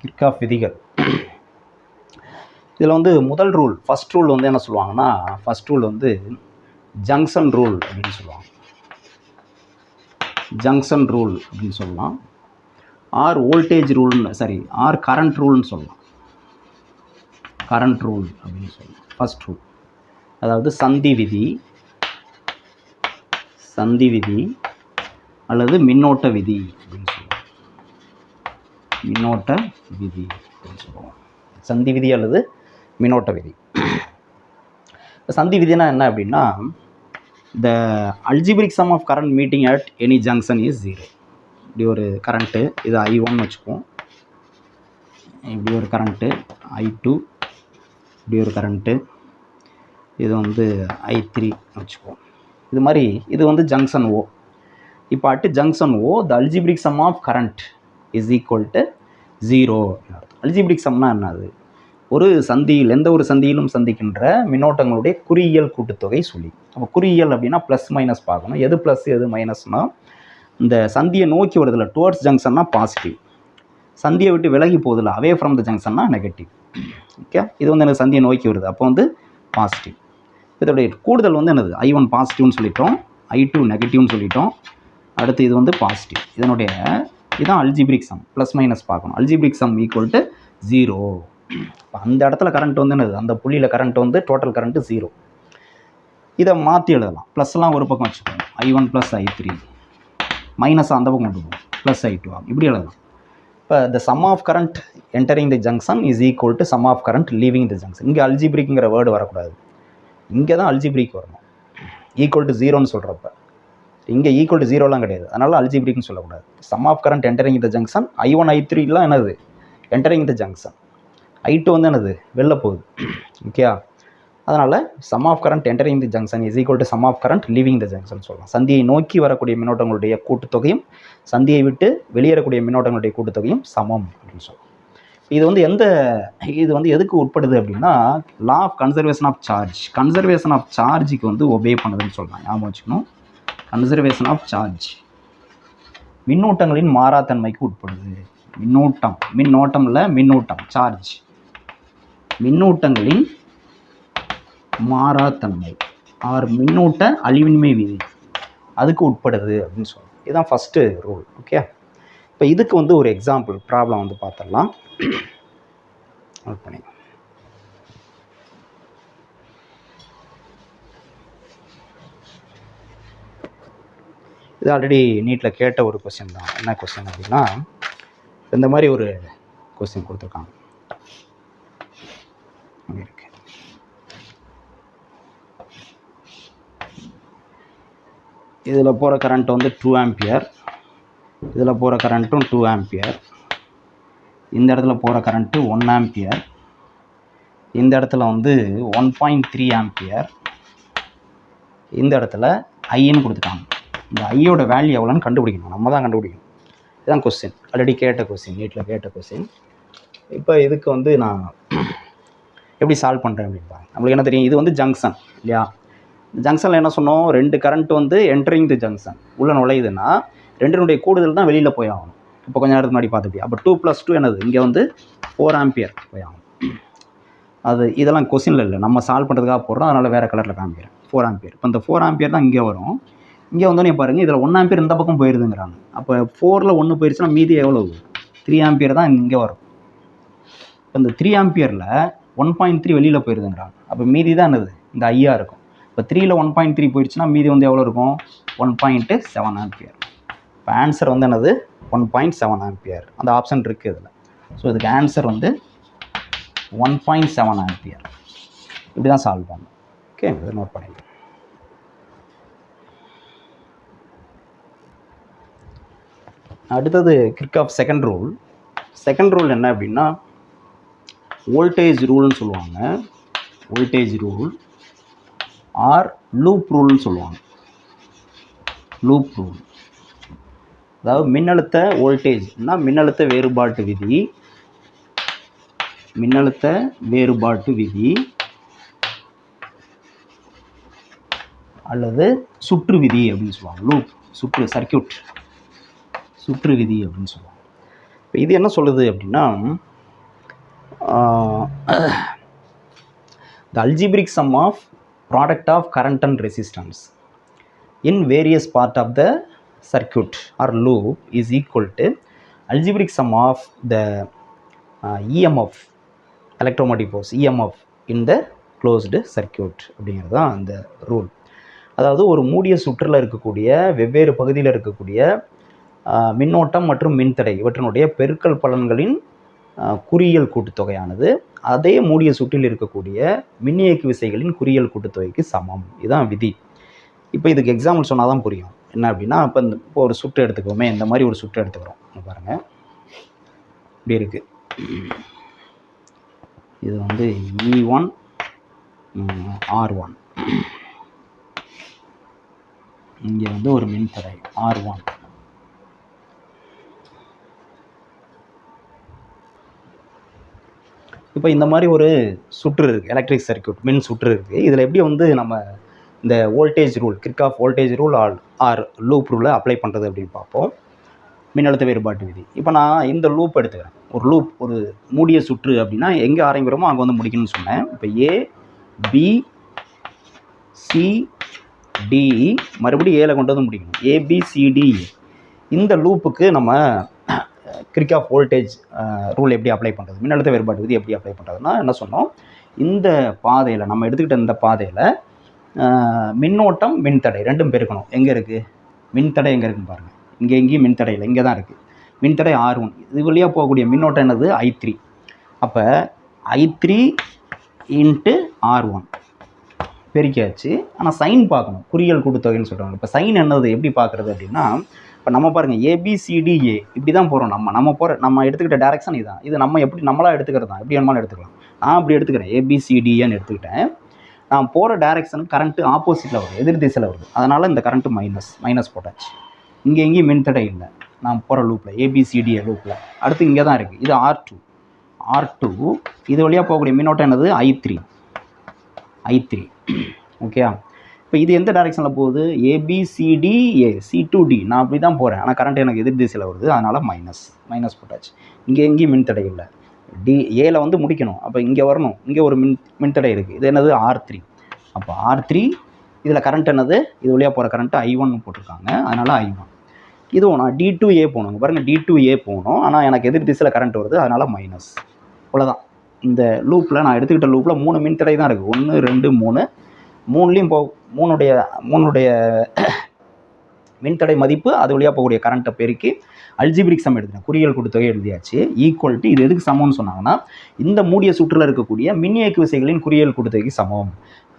கிர்ச்சாஃப் விதிகள். இதில் வந்து முதல் ரூல், ஃபஸ்ட் ரூல் வந்து என்ன சொல்லுவாங்கன்னா, ஃபஸ்ட் ரூல் வந்து ஜங்ஷன் ரூல் அப்படின்னு சொல்லுவாங்க. ஜங்ஷன் ரூல் அப்படின்னு சொல்லலாம். ஆர் வோல்டேஜ் ரூல்னு, சாரி, ஆர் கரண்ட் ரூல்னு சொல்லலாம். கரண்ட் ரூல் அப்படின்னு சொல்லலாம். ஃபஸ்ட் ரூல் அதாவது சந்தி விதி அல்லது மின்னோட்ட விதி அப்படின்னு சொல்லுவாங்க. மின்னோட்ட விதி அப்படின்னு சொல்லுவோம். சந்தி விதி அல்லது மின்னோட்ட விதி. சந்தி விதினா என்ன அப்படின்னா, the algebraic sum of current meeting at any junction is 0. இப்படி ஒரு கரண்ட்டு, இது I1 வச்சுக்குவோம். இப்படி ஒரு கரண்ட்டு I2, இப்படி ஒரு கரண்ட்டு, இது வந்து I3 வச்சுக்குவோம். இது மாதிரி இது வந்து ஜங்ஷன் O. இப்போ at junction O the algebraic sum of current is equal to 0. Algebraic சம்னா என்னது? ஒரு சந்தியில், எந்த ஒரு சந்தியிலும் சந்திக்கின்ற மின்னோட்டங்களுடைய குறியியல் கூட்டுத்தொகை சொல்லி. அப்போ குறியியல் அப்படின்னா ப்ளஸ் மைனஸ் பார்க்கணும். எது ப்ளஸ் எது மைனஸ்னால், இந்த சந்தியை நோக்கி வருதில்ல டுவர்ட்ஸ் ஜங்ஷன்னா பாசிட்டிவ், சந்தியை விட்டு விலகி போகுதில்ல அவே ஃப்ரம் த ஜங்ஷன்னா நெகட்டிவ். ஓகே, இது வந்து எனக்கு சந்தியை நோக்கி வருது, அப்போ வந்து பாசிட்டிவ். இதோடைய கூடுதல் வந்து என்னது? I1 பாசிட்டிவ்னு சொல்லிட்டோம், I2 நெகட்டிவ்னு சொல்லிட்டோம். அடுத்து இது வந்து பாசிட்டிவ். இதனுடைய இதுதான் அல்ஜிபிரிக் சம். ப்ளஸ் மைனஸ் பார்க்கணும். Algebraic some equal to 0. அந்த இடத்துல கரண்ட் வந்து என்னது? அந்த புள்ளியில் கரண்ட் வந்து டோட்டல் கரண்ட்டு 0. இதை மாற்றி எழுதலாம். ப்ளஸ்லாம் ஒரு பக்கம் வச்சுக்கோங்க. I1 ப்ளஸ் I3 மைனஸ் அந்த பக்கம் கொண்டு போகும், ப்ளஸ் I2 ஆகும். இப்படி எழுதலாம். இப்போ the sum of current entering the junction is equal to sum of current leaving the junction. இங்கே அல்ஜிபிரிக்ங்கிற வேர்டு வரக்கூடாது. இங்கே தான் அல்ஜிபிரிக் வரணும். ஈக்குவல் டு 0ன்னு சொல்கிறப்ப இங்கே ஈக்குவல் டு 0லாம் கிடையாது. அதனால் அல்ஜிபிரிக்னு சொல்லக்கூடாது. Sum of current entering the junction. I1 I3லாம் என்னது? Entering the junction. I2 வந்து என்னது? வெளில போகுது. ஓகே, அதனால் sum of current entering the junction is equal to sum of current leaving the junction சொல்லலாம். சந்தியை நோக்கி வரக்கூடிய மின்னோட்டங்களுடைய கூட்டுத்தொகையும் சந்தியை விட்டு வெளியேறக்கூடிய மின்னோட்டங்களுடைய கூட்டுத்தொகையும் சமம் அப்படின்னு சொல்லலாம். இது வந்து எதுக்கு உட்படுது அப்படின்னா, law of conservation of charge. Conservation of சார்ஜுக்கு வந்து ஒபே பண்ணுதுன்னு சொல்லலாம். ஞாபகம் வச்சுக்கணும். கன்சர்வேஷன் ஆஃப் சார்ஜ் மின்னூட்டங்களின் மாறாத்தன்மைக்கு உட்படுது. மின்னோட்டம் இல்லை, மின்னூட்டம், சார்ஜ், மின்னூட்டங்களின் மாறாத்தன்மை ஆர் மின்னூட்ட அழிவின்மை விதி அதுக்கு உட்படுது அப்படின்னு சொல்லணும். இதுதான் ஃபஸ்ட்டு ரூல். ஓகே, இப்போ இப்போ இதுக்கு வந்து ஒரு எக்ஸாம்பிள் ப்ராப்ளம் வந்து பார்த்துடலாம். நோட் பண்ணி இது ஆல்ரெடி நீட்டில் கேட்ட ஒரு கொஸ்டின் தான். என்ன கொஸ்டின் அப்படின்னா, இந்த மாதிரி ஒரு கொஸ்டின் கொடுத்துருக்காங்க. இருக்கு இதில் போகிற கரண்ட் வந்து 2 ஆம்பியர், இதில் போகிற கரண்ட்டும் 2 ஆம்பியர், இந்த இடத்துல போகிற கரண்ட்டு 1 ஆம்பியர், இந்த இடத்துல வந்து 1.3 ஆம்பியர், இந்த இடத்துல ஐன்னு கொடுத்துட்டாங்க. இந்த ஐயோட வேல்யூ எவ்வளோன்னு கண்டுபிடிக்கணும், நம்ம தான் கண்டுபிடிக்கணும். இதுதான் கொஸ்டின், ஆல்ரெடி கேட்ட கொஸ்டின், நீட்டில் கேட்ட கொஸ்டின். இப்போ இதுக்கு வந்து நான் எப்படி சால்வ் பண்ணுறேன் அப்படின்னு பாருங்க. நம்மளுக்கு என்ன தெரியும், இது வந்து ஜங்ஷன் இல்லையா? ஜங்ஷனில் என்ன சொன்னோம், 2 கரண்ட் வந்து என்ட்ரிங் தி ஜங்ஷன் உள்ளே நுழையுதுன்னா 2னுடைய கூடுதல் தான் வெளியில் போய் ஆகணும். இப்போ கொஞ்சம் நேரத்துக்கு முன்னாடி பார்த்துக்கிட்டே, அப்போ 2 + 2 என்னது, இங்கே வந்து 4 ஆம்பியர் போய் ஆகணும். அது இதெல்லாம் கொஸ்டினில் இல்லை, நம்ம சால்வ் பண்ணுறதுக்காக போடுறோம், அதனால் வேறு கலரில் காமிக்கிறேன். 4 ஆம்பியர். இப்போ இந்த 4 ஆம்பியர் தான் இங்கே வரும். இங்கே வந்தோடனே பாருங்கள், இதில் 1 ஆம்பியர் இந்த பக்கம் போயிருதுங்கிறாங்க. அப்போ 4ல் 1 போயிடுச்சுன்னா மீதி எவ்வளோ, 3 ஆம்பியர் தான் இங்கே வரும். இப்போ இந்த 3 ஆம்பியரில் 1.3 வெளியில் போயிருதுங்கிறாங்க. அப்போ மீதி தான் என்னது, இந்த ஐயா இருக்கும். இப்போ 3ல் 1.3 போயிடுச்சுன்னா மீதி வந்து எவ்வளோ இருக்கும், 1.7 ஆம்பியர். இப்போ ஆன்சர் வந்து என்னது, 1.7 ஆம்பியர். அந்த ஆப்ஷன் இருக்குது இதில். ஸோ இதுக்கு ஆன்சர் வந்து 1.7 ஆம்பியர். இப்படி தான் சால்வ் பண்ணணும். ஓகே, இதை நோட் பண்ணிக்கலாம். அடுத்தது Kirchhoff second rule. Second rule என்ன அப்படின்னா, வோல்டேஜ் ரூல்னு சொல்லுவாங்க. வோல்டேஜ் ரூல் ஆர் லூப் ரூல்னு சொல்லுவாங்க. லூப் ரூல் அதாவது மின்னழுத்த வோல்டேஜ்னா மின்னழுத்த வேறுபாட்டு விதி, மின்னழுத்த வேறுபாட்டு விதி அல்லது சுற்று விதி அப்படின்னு சொல்லுவாங்க. லூப், சுற்று, சர்க்கியூட், சுற்று விதி அப்படின்னு சொல்லுவாங்க. இப்போ இது என்ன சொல்லுது அப்படின்னா, the algebraic sum of product of current and resistance in various part of the circuit or loop is equal to algebraic sum of the EMF, electromotive force EMF in the closed circuit அப்படிங்கிறது தான் அந்த rule. அதாவது ஒரு மூடிய சுற்றில் இருக்கக்கூடிய வெவ்வேறு பகுதியில் இருக்கக்கூடிய மின்னோட்டம் மற்றும் மின்தடை இவற்றினுடைய பெருக்கல் பலன்களின் குறியியல் கூட்டுத்தொகையானது அதே மூடிய சுற்றில் இருக்கக்கூடிய மின்னியக்கு விசைகளின் குறியியல் கூட்டுத்தொகைக்கு சமம். இதுதான் விதி. இப்போ இதுக்கு எக்ஸாம்பிள் சொன்னால் தான் புரியும். என்ன அப்படின்னா, இப்போ ஒரு சுற்று எடுத்துக்கோமே, இந்த மாதிரி ஒரு சுற்று எடுத்துக்கிறோம். பாருங்கள், இப்படி இருக்குது. இது வந்து E1 R1, இங்கே வந்து ஒரு மின்தடை R1. இப்போ இந்த மாதிரி ஒரு சுற்று இருக்குது, எலக்ட்ரிக் சர்க்கியூட், மின் சுற்று இருக்குது. இதில் எப்படி வந்து நம்ம இந்த voltage rule, Kirchhoff voltage rule or loop ரூலை அப்ளை பண்ணுறது அப்படின்னு பார்ப்போம். மின்னழுத்த வேறுபாட்டு விதி. இப்போ நான் இந்த லூப் எடுத்துக்கிறேன். ஒரு லூப், ஒரு மூடிய சுற்று அப்படின்னா எங்கே ஆரம்பிக்கிறோமோ அங்கே வந்து முடிக்கணும்னு சொன்னேன். இப்போ A B C D மறுபடியும் ஏல கொண்டு வந்து முடிக்கணும். A B C D. இந்த லூப்புக்கு நம்ம கிர்ச்சாஃப் வோல்டேஜ் ரூல் எப்படி அப்ளை பண்ணுறது, மின்னழுத்த வேறுபாட்டு விதி எப்படி அப்ளை பண்ணுறதுன்னா என்ன சொன்னோம், இந்த பாதையில் நம்ம எடுத்துக்கிட்ட இந்த பாதையில் மின்னோட்டம் மின்தடை ரெண்டும் பெருக்கணும். எங்கே இருக்குது மின்தடை, எங்கே இருக்குன்னு பாருங்கள். இங்கே எங்கேயும் மின்தடை இல்லை, இங்கே தான் இருக்குது மின்தடை R1. இது வழியாக போகக்கூடிய மின்னோட்டம் என்னது, I3. அப்போ I3 × R1 பெருக்கியாச்சு. ஆனால் சைன் பார்க்கணும், குறியியல் கூட்டுத்தொகைன்னு சொல்கிறாங்க. இப்போ சைன் என்னது எப்படி பார்க்குறது அப்படின்னா, இப்போ நம்ம பாருங்கள் ABCDA இப்படி தான் போகிறோம். நம்ம எடுத்துக்கிட்ட டேரெக்ஷன் இதுதான். இது நம்ம எப்படி நம்மளாக எடுத்துக்கிறது தான், எப்படி வேணுமாலும் எடுத்துக்கலாம். நான் அப்படி எடுத்துக்கிறேன், ABCDன்னு எடுத்துக்கிட்டேன். நான் போகிற டேரெக்ஷன் கரண்ட்டு ஆப்போசிட்டில் வருது, எதிர் திசையில் வருது. அதனால் இந்த கரண்ட்டு மைனஸ் போட்டாச்சு. இங்கே எங்கேயும் மின்தடை இல்லை நான் போகிற லூப்பில், ABCDA லூப்பில். அடுத்து இங்கே தான் இருக்குது, இது R2. இது வழியாக போகக்கூடிய மின்னோட்டம் என்னது, I3. ஓகே. இப்போ இது எந்த டைரெக்ஷனில் போகுது, ABCDA C2D. நான் அப்படி தான் போகிறேன், ஆனால் கரண்ட் எனக்கு எதிர் திசையில் வருது, அதனால் மைனஸ் போட்டாச்சு. இங்கே எங்கேயும் மின்தடை இல்லை, ஏல வந்து முடிக்கணும். அப்போ இங்கே வரணும், இங்கே ஒரு மின்தடை இருக்குது. இது என்னது, R3. அப்போ R3 இதில் கரண்ட் என்னது, இது வழியாக போகிற கரண்ட்டு I1 போட்டிருக்காங்க, அதனால் I1. இதுவும் நான் D to A போகணும் பாருங்கள், D to A போகணும். ஆனால் எனக்கு எதிர் திசையில் கரண்ட் வருது, அதனால் மைனஸ். அவ்வளோதான். இந்த லூப்பில் நான் எடுத்துக்கிட்ட லூப்பில் 3 மின்தடை தான் இருக்குது. 1 2 3. மூணுலேயும் மூணுடைய மின்தடை மதிப்பு அது வழியாக போகக்கூடிய கரண்ட்டை பெருக்கி அல்ஜிபிரிக் சம் எடுத்துட்டேன். குறியியல் கூட்டுத்தொகை எழுதியாச்சு. ஈக்குவல் டு இது எதுக்கு சமம்னு சொன்னாங்கன்னா, இந்த மூடிய சுற்றில் இருக்கக்கூடிய மின்னியக்கு விசைகளின் குறியியல் கூட்டுத்தொகைக்கு சமம்.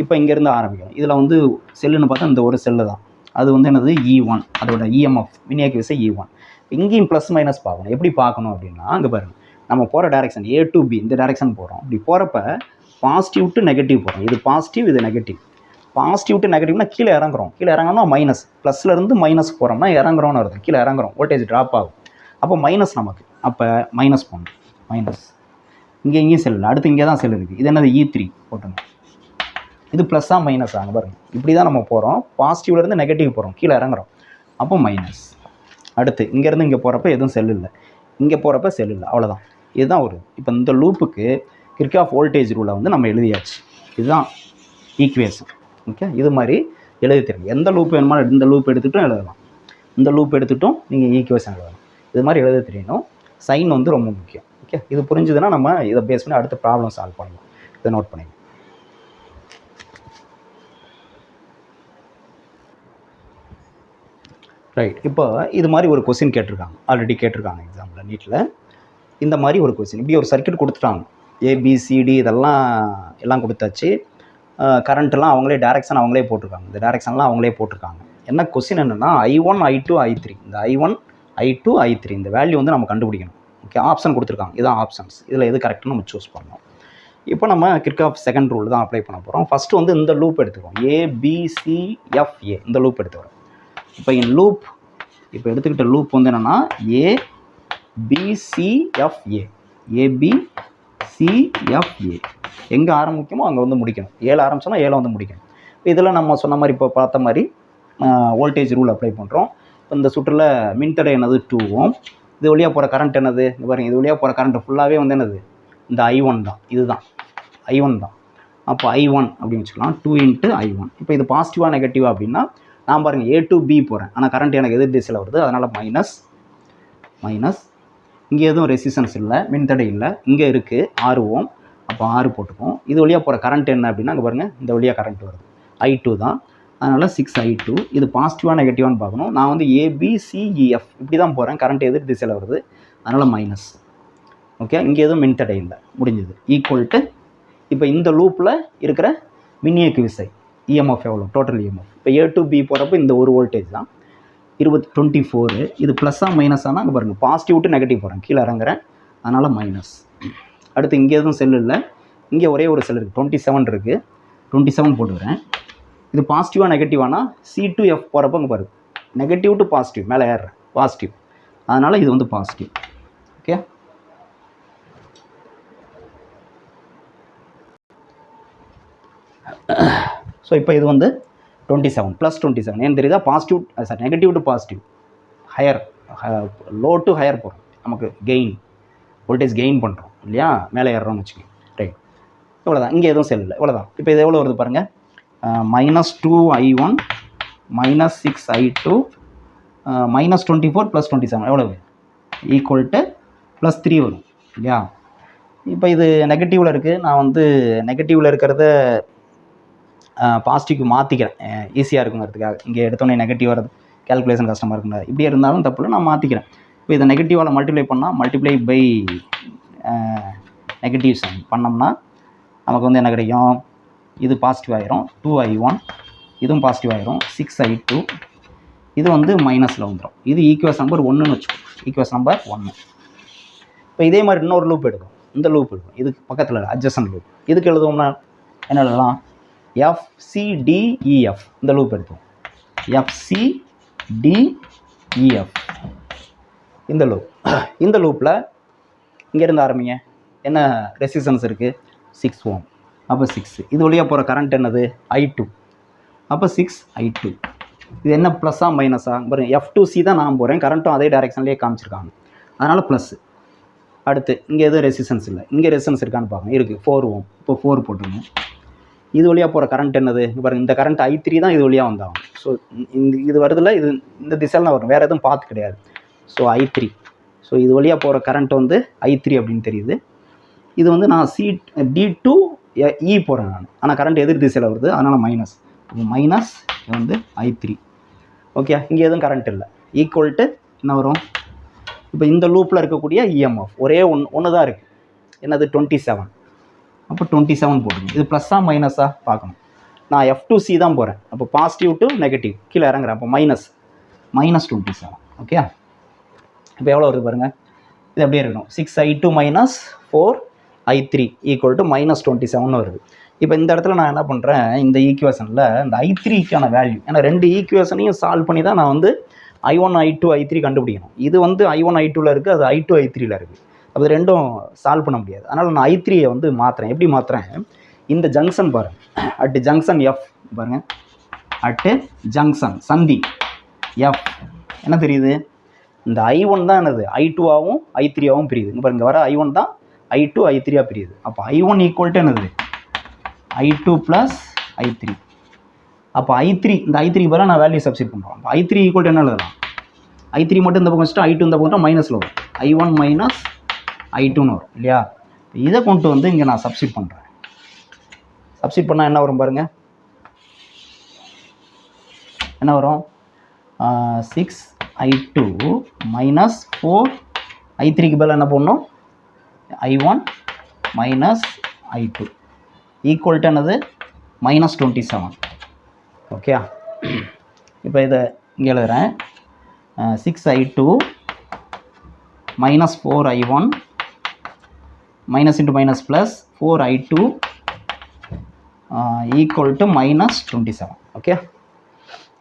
இப்போ இங்கேருந்து ஆரம்பிக்கணும். இதில் வந்து செல்லுன்னு பார்த்தா இந்த ஒரு செல்லு தான். அது வந்து என்னது E1, அதோட EMF மின்னியக்கு விசை E1. இங்கேயும் ப்ளஸ் மைனஸ் பார்க்கணும். எப்படி பார்க்கணும் அப்படின்னா, அங்கே பாருங்கள், நம்ம போகிற டேரெக்ஷன் A to B, இந்த டேரெக்ஷன் போகிறோம். இப்படி போகிறப்ப பாசிட்டிவ் டு நெகட்டிவ் போகிறோம். இது பாசிட்டிவ், இது நெகட்டிவ். பாசிட்டிவ் டு நெகட்டிவ்னா கீழே இறங்குறோம். கீழே இறங்கணும்னா மைனஸ். ப்ளஸ்லேருந்து மைனஸ் போகிறோம்னா இறங்குறோன்னு வருது. கீழே இறங்குறோம், வோல்டேஜ் ட்ராப் ஆகும். அப்போ மைனஸ் நமக்கு. அப்போ மைனஸ் போகணும். மைனஸ் இங்கேயும் செல் இல்லை. அடுத்து இங்கே தான் செல் இருக்குது. இது என்னது E3 போட்டணும். இது ப்ளஸ்ஸாக மைனஸ் ஆகும் பாருங்கள். இப்படி தான் நம்ம போகிறோம். பாசிட்டிவ்லேருந்து நெகட்டிவ் போகிறோம், கீழே இறங்குறோம். அப்போ மைனஸ். அடுத்து இங்கேருந்து இங்கே போகிறப்ப எதுவும் செல் இல்லை, இங்கே போகிறப்ப செல் இல்லை. அவ்வளோதான். இதுதான் ஒரு இப்போ இந்த லூப்புக்கு கிர்ச்சாஃப் வோல்டேஜ் ரூலை வந்து நம்ம எழுதியாச்சு. இதுதான் ஈக்குவேஷன். ஓகே, இது மாதிரி எழுதி தெரியும். எந்த லூப் வேணுமாலும் இந்த லூப் எடுத்துகிட்டும் எழுதலாம், இந்த லூப் எடுத்துகிட்டும் நீங்கள் ஈக்குவேஷன் எழுதலாம். இது மாதிரி எழுத தெரியணும். சைன் வந்து ரொம்ப முக்கியம். ஓகே, இது புரிஞ்சுதுன்னா நம்ம இதை பேஸ் பண்ணி அடுத்த ப்ராப்ளம் சால்வ் பண்ணலாம். இதை நோட் பண்ணிங்க. ரைட். இப்போ இது மாதிரி ஒரு கொஸ்டின் கேட்டிருக்காங்க, ஆல்ரெடி கேட்டிருக்காங்க எக்ஸாம்பிள் நீட்டில். இந்த மாதிரி ஒரு கொஸ்டின், இப்படி ஒரு சர்க்யூட் கொடுத்துட்டாங்க. ABCD எல்லாம் கொடுத்தாச்சு. கரண்ட்லாம் அவங்களே டேரெக்ஷன் அவங்களே போட்டிருக்காங்க. இந்த டேரெக்ஷன்லாம் அவங்களே போட்டிருக்காங்க. என்ன கொஸ்டின் என்னென்னா, I1 I2 I3, இந்த I1 I2 I3 இந்த வேல்யூ வந்து நம்ம கண்டுபிடிக்கணும். ஓகே, ஆப்ஷன் கொடுத்துருக்காங்க. இதுதான் ஆப்ஷன்ஸ். இதில் எது கரெக்டாக நம்ம சூஸ் பண்ணணும். இப்போ நம்ம கிர்ச்சாஃப் செகண்ட் ரூல் தான் அப்ளை பண்ண போகிறோம். ஃபஸ்ட்டு வந்து இந்த லூப் எடுத்துக்கிறோம். ABCFA இந்த லூப் எடுத்துக்கிறோம். இப்போ என் லூப் இப்போ எடுத்துக்கிட்ட லூப் வந்து என்னென்னா ABCFA. ABCFA எங்கே ஆரம்பிக்குமோ அங்கே வந்து முடிக்கணும். 7 ஆரம்பிச்சோன்னா 7 வந்து முடிக்கணும். இதில் நம்ம சொன்ன மாதிரி இப்போ பார்த்த மாதிரி வோல்டேஜ் ரூல் அப்ளை பண்ணுறோம். இப்போ இந்த சுற்றில் மின்தடை என்னது 2 Ω. இது வழியாக போகிற கரண்ட் என்னது பாருங்கள். இது வழியாக போகிற கரண்ட் ஃபுல்லாகவே வந்து என்னது இந்த I1 தான். இதுதான் I1 தான். அப்போ I1 அப்படின்னு வச்சுக்கலாம். 2 × I1. இப்போ இது பாசிட்டிவாக நெகட்டிவாக அப்படின்னா நான் பாருங்கள் A to B போகிறேன். ஆனால் கரண்ட் எனக்கு எதிர் திசையில் வருது, அதனால் மைனஸ். இங்கே எதுவும் ரெசிஸ்டன்ஸ் இல்லை, மின்தடை இல்லை. இங்கே இருக்குது 6 Ω. அப்போ 6 போட்டுப்போம். இது வழியாக போகிற கரண்ட் என்ன அப்படின்னா அங்கே பாருங்கள், இந்த வழியாக கரண்ட் வருது I2 தான். அதனால் 6I2. இது பாசிட்டிவாக நெகட்டிவான்னு பார்க்கணும். நான் வந்து ABCEF இப்படி தான் போகிறேன். கரண்ட் எதிர் திசையில் வருது, அதனால் மைனஸ். ஓகே, இங்கே எதுவும் மின்தடை இல்லை, முடிஞ்சது. ஈக்குவல் டு இப்போ இந்த லூப்பில் இருக்கிற மின்னியக்கு விசை EMF எவ்வளோ, டோட்டல் EMF. இப்போ A to B போகிறப்போ இந்த ஒரு வோல்டேஜ் தான் 24. இது ப்ளஸ்ஸாக மைனஸானால் அங்கே பாருங்கள், பாசிட்டிவ் டு நெகட்டிவ் போகிறேன், கீழே இறங்குறேன், அதனால் மைனஸ். அடுத்து இங்கே எதுவும் செல் இல்லை, இங்கே ஒரே ஒரு செல் இருக்குது, 27 இருக்குது. 27 போட்டுக்கிறேன். இது பாசிட்டிவாக நெகட்டிவானா C to F போகிறப்போ அங்கே பாருங்கள், நெகட்டிவ் டு பாசிட்டிவ் மேலே ஏறுறேன், பாசிட்டிவ். அதனால் இது வந்து பாசிட்டிவ். ஓகே, ஸோ இப்போ இது வந்து 27 + 27 ஏன்னு தெரியுதா, positive sorry negative to positive, higher low to higher போகிறோம். நமக்கு கெயின் வோல்டேஜ் கெயின் பண்ணுறோம் இல்லையா, மேலே ஏறுறோம்னு வச்சுக்கோங்க. ரைட், இவ்வளோதான். இங்கே எதுவும் செல் இல்லை, இவ்வளோதான். இப்போ இது எவ்வளோ வருது பாருங்கள், -2I1 -6I2 -24 + 27 எவ்வளவு, ஈக்குவல் டு +3 வரும் இல்லையா. இப்போ இது நெகட்டிவில் இருக்குது. நான் வந்து நெகட்டிவில் இருக்கிறத பாசிட்டிவ்க்கு மாற்றிக்கிறேன், ஈஸியாக இருக்குங்கிறதுக்காக. இங்கே எடுத்தோடனே நெகட்டிவ் வரது கேல்குலேஷன் கஷ்டமாக இருக்குங்க. இப்படி இருந்தாலும் தப்பு இல்லை, நான் மாற்றிக்கிறேன். இப்போ இதை நெகட்டிவால் மல்டிப்ளை பண்ணால், மல்டிப்ளை பை நெகட்டிவ் சைன் பண்ணோம்னா நமக்கு வந்து என்ன கிடைக்கும், இது பாசிட்டிவ் ஆகிரும் 2I1, இதுவும் பாசிட்டிவ் ஆகிரும் 6I2, இது வந்து மைனஸில் வந்துடும். இது ஈக்குவேஷன் நம்பர் 1ன்னு வச்சுக்கோங்க, ஈக்குவேஷன் நம்பர் 1. இப்போ இதே மாதிரி இன்னொரு லூப் எடுக்கும், இந்த லூப் இருக்கும், இதுக்கு பக்கத்தில் அட்ஜசன்ட் லூப். இதுக்கு எழுதுவோம்னா என்ன எழுதலாம், FCDEF இந்த லூப் எடுத்தோம், FCDEF இந்த லூப். இந்த லூப்பில் இங்கேருந்து ஆரம்பிங்க, என்ன ரெசிஸ்டன்ஸ் இருக்குது 6 Ω. அப்போ 6, இது வழியாக போகிற கரண்ட் என்னது I2, அப்போ 6I2. இது என்ன ப்ளஸ்ஸாக மைனஸாக பாருங்கள், F2C தான் நான் போகிறேன், கரண்ட்டும் அதே டைரெக்ஷன்லேயே காமிச்சிருக்காங்க, அதனால் ப்ளஸ்ஸு. அடுத்து இங்கே எதுவும் ரெசிஸ்டன்ஸ் இல்லை, இங்கே ரெசிஸ்டன்ஸ் இருக்கான்னு பார்க்கணும், இருக்குது 4 Ω. இப்போ 4 போட்டுருங்க. இது வழியாக போகிற கரண்ட் என்னது? பாருங்கள், இந்த கரண்ட் I3 தான் இது வழியாக வந்தாகும். ஸோ இது வருதில்ல, இது இந்த திசையில் தான் வரும், வேறு எதுவும் பார்த்து கிடையாது. So I3. ஸோ இது வழியாக போகிற கரண்ட் வந்து I3 அப்படின்னு தெரியுது. இது வந்து நான் D2 E போகிறேன் நான், ஆனால் கரண்ட் எதிர் திசையில் வருது, அதனால் மைனஸ். மைனஸ் வந்து I3. ஓகே, இங்கே எதுவும் கரண்ட் இல்லை. ஈக்குவல் டு என்ன வரும்? இப்போ இந்த லூப்பில் இருக்கக்கூடிய EMF ஒரே ஒன்று தான் இருக்குது. என்னது? 27. அப்போ 27 போட்டுங்க. இது ப்ளஸ்ஸாக மைனஸாக பார்க்கணும். நான் F2C தான் போகிறேன். அப்போ பாசிட்டிவ் டு நெகட்டிவ் கீழே இறங்குறேன். அப்போ -27. ஓகே, இப்போ எவ்வளோ வருது பாருங்கள். இது அப்படியே இருக்கணும். 6I2 - 4I3 ஈக்குவல் டு -27 வருது. இப்போ இந்த இடத்துல நான் என்ன பண்ணுறேன், இந்த ஈக்குவேஷனில் இந்த I3க்கான வேல்யூ, ஏன்னா ரெண்டு ஈக்குவேஷனையும் சால்வ் பண்ணி தான் நான் வந்து I1 I2 I3 கண்டுபிடிக்கணும். இது வந்து I1 I2ல் இருக்குது, அது I2 I3ல் இருக்குது. அப்போ ரெண்டும் சால்வ் பண்ண முடியாது. அதனால் நான் I3யை வந்து மாற்றுறேன். எப்படி மாற்றுறேன்? இந்த ஜங்ஷன் பாருங்கள், அட் ஜங்ஷன் F பாருங்கள், அட்டு ஜங்ஷன் சந்தி F என்ன தெரியுது? இந்த I1 தான் என்னது? I2ஆகவும் I3ஆகவும் பிரியுது. இங்கே பாருங்கள், வர I1 தான் I2 I3ஆக பிரியுது. அப்போ I1 ஈக்குவல் டு என்னது? I2 + I3. அப்போ I3, இந்த I3 பதிலாக நான் வேல்யூ சப்ஸ்டிட் பண்ணுறோம். அப்போ I3 ஈக்குவல் டு என்ன எழுதலாம்? I3 மட்டும் இந்த பக்கம் வச்சுட்டு I2 இந்த பக்கம் மைனஸில் வரும். I1 - I2ன்னு வரும் இல்லையா? இதை கொண்டு வந்து இங்கே நான் சப்ஸ்டிட் பண்ணுறேன். சப்ஸ்டிட் பண்ணால் என்ன வரும் பாருங்கள், என்ன வரும்? 6I2 - 4I3க்கு பதிலாக என்ன பண்ணணும்? I1 - I2 ஈக்குவல் டு என்னது? -27. ஓகே, இப்போ இதை இங்கே எழுதுகிறேன். 6I2 - 4I1 minus into minus plus 4I2 equal to -27. Okay,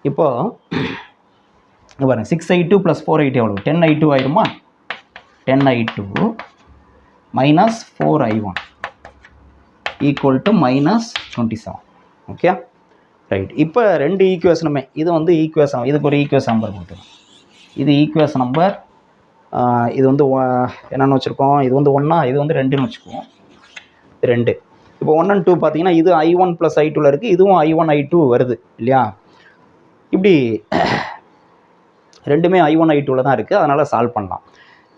இப்போது இங்கே பாருங்கள், 6I2 + 4I2 எவ்வளோ? 10I2 ஆயிருமா? 10I2 - 4I1 equal to -27. Okay, right. இப்போ ரெண்டு ஈக்குவேஷனுமே, இது வந்து ஈக்குவேஷன், இதுக்கு ஒரு ஈக்குவேஷன் நம்பர் கொடுத்துருவோம். இது ஈக்குவேஷன் நம்பர், இது வந்து என்னென்னு வச்சுருக்கோம்? இது வந்து 1, இது வந்து 2ன்னு வச்சுக்குவோம். 2. இப்போ 1 and 2 பார்த்தீங்கன்னா இது I1 + I2ல் இருக்குது, இதுவும் I1 I2 வருது இல்லையா? இப்படி ரெண்டுமே I1 I2வில் தான் இருக்குது, அதனால் சால்வ் பண்ணலாம்.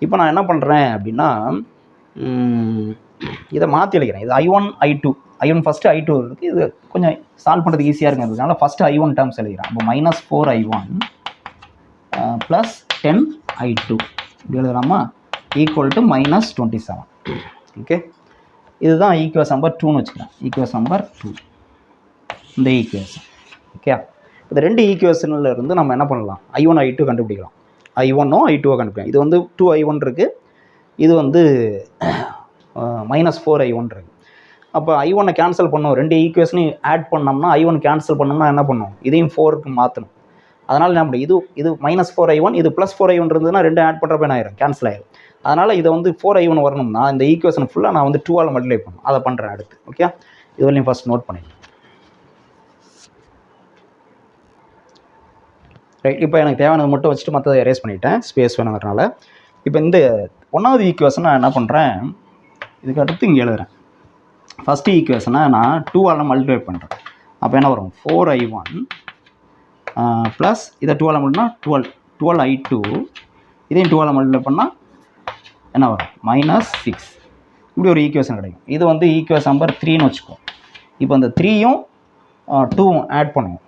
இப்போ நான் என்ன பண்ணுறேன் அப்படின்னா, இதை மாற்றி எழுதிக்கிறேன். இது I1 I1 ஃபஸ்ட்டு I2 இருக்குது, இது கொஞ்சம் சால்வ் பண்ணுறதுக்கு ஈஸியாக இருக்கிறதுனால ஃபஸ்ட்டு I1 டேர்ம்ஸ் எழுதிக்கிறேன். அப்போ -4I1 + 10I2 இப்படி எழுதலாமா? Equal to -27. ஓகே, இதுதான் ஈக்குவேஷன் நம்பர் 2ன்னு வச்சுக்கிறேன். ஈக்குவேஷன் நம்பர் 2 இந்த ஈக்குவேஷன். ஓகே, இந்த ரெண்டு ஈக்குவேஷனில் இருந்து நம்ம என்ன பண்ணலாம்? I1 I2 கண்டுபிடிக்கலாம். I1 I2 கண்டுபிடிக்கலாம். இது வந்து 2I1 இருக்குது, இது வந்து -4I1 இருக்குது. அப்போ I1 கேன்சல் பண்ணோம், ரெண்டு ஈக்குவேஷனையும் ஆட் பண்ணோம்னா I1 கேன்சல் பண்ணோம்னா என்ன பண்ணும்? இதையும் 4க்கு மாற்றணும். அதனால் என்ன பண்ணி, இது -4I1, இது +4I1 இருந்ததுன்னா ரெண்டு ஆட் பண்ணுறப்ப என்ன ஆயிரும்? கேன்சல் ஆயிரும். அதனால் இதை வந்து 4I1 வரணும்னா இந்த ஈக்குவேஷன் ஃபுல்லாக நான் வந்து 2ஆல் மல்டிப்ளை பண்ணணும். அதை பண்ணுறேன் அடுத்து. ஓகே, இது வரையும் ஃபஸ்ட் நோட் பண்ணிடுறேன். ரைட், இப்போ எனக்கு தேவையானது மட்டும் வச்சுட்டு மற்றதை எரேஸ் பண்ணிவிட்டேன், ஸ்பேஸ் வேணுங்கிறனால. இப்போ இந்த 1வது ஈக்குவேஷன் நான் என்ன பண்ணுறேன், இதுக்கு அடுத்து இங்கே எழுதுகிறேன். ஃபஸ்ட்டு ஈக்குவேஷனை நான் 2ஆல் மல்டிப்ளை பண்ணுறேன். அப்போ என்ன வரும்? 4I1 ப்ளஸ் இதை 2ஆல் மல்டிப்ளை 12I2, இதையும் 2ஆல் மல்டிப்ளை பண்ணால் என்ன வரும்? -6. இப்படி ஒரு ஈக்குவேஷன் கிடைக்கும். இது வந்து ஈக்குவேஷன் நம்பர் 3ன்னு வச்சுக்கோ. இப்போ இந்த 3யும் 2வும் ஆட் பண்ணுவோம்.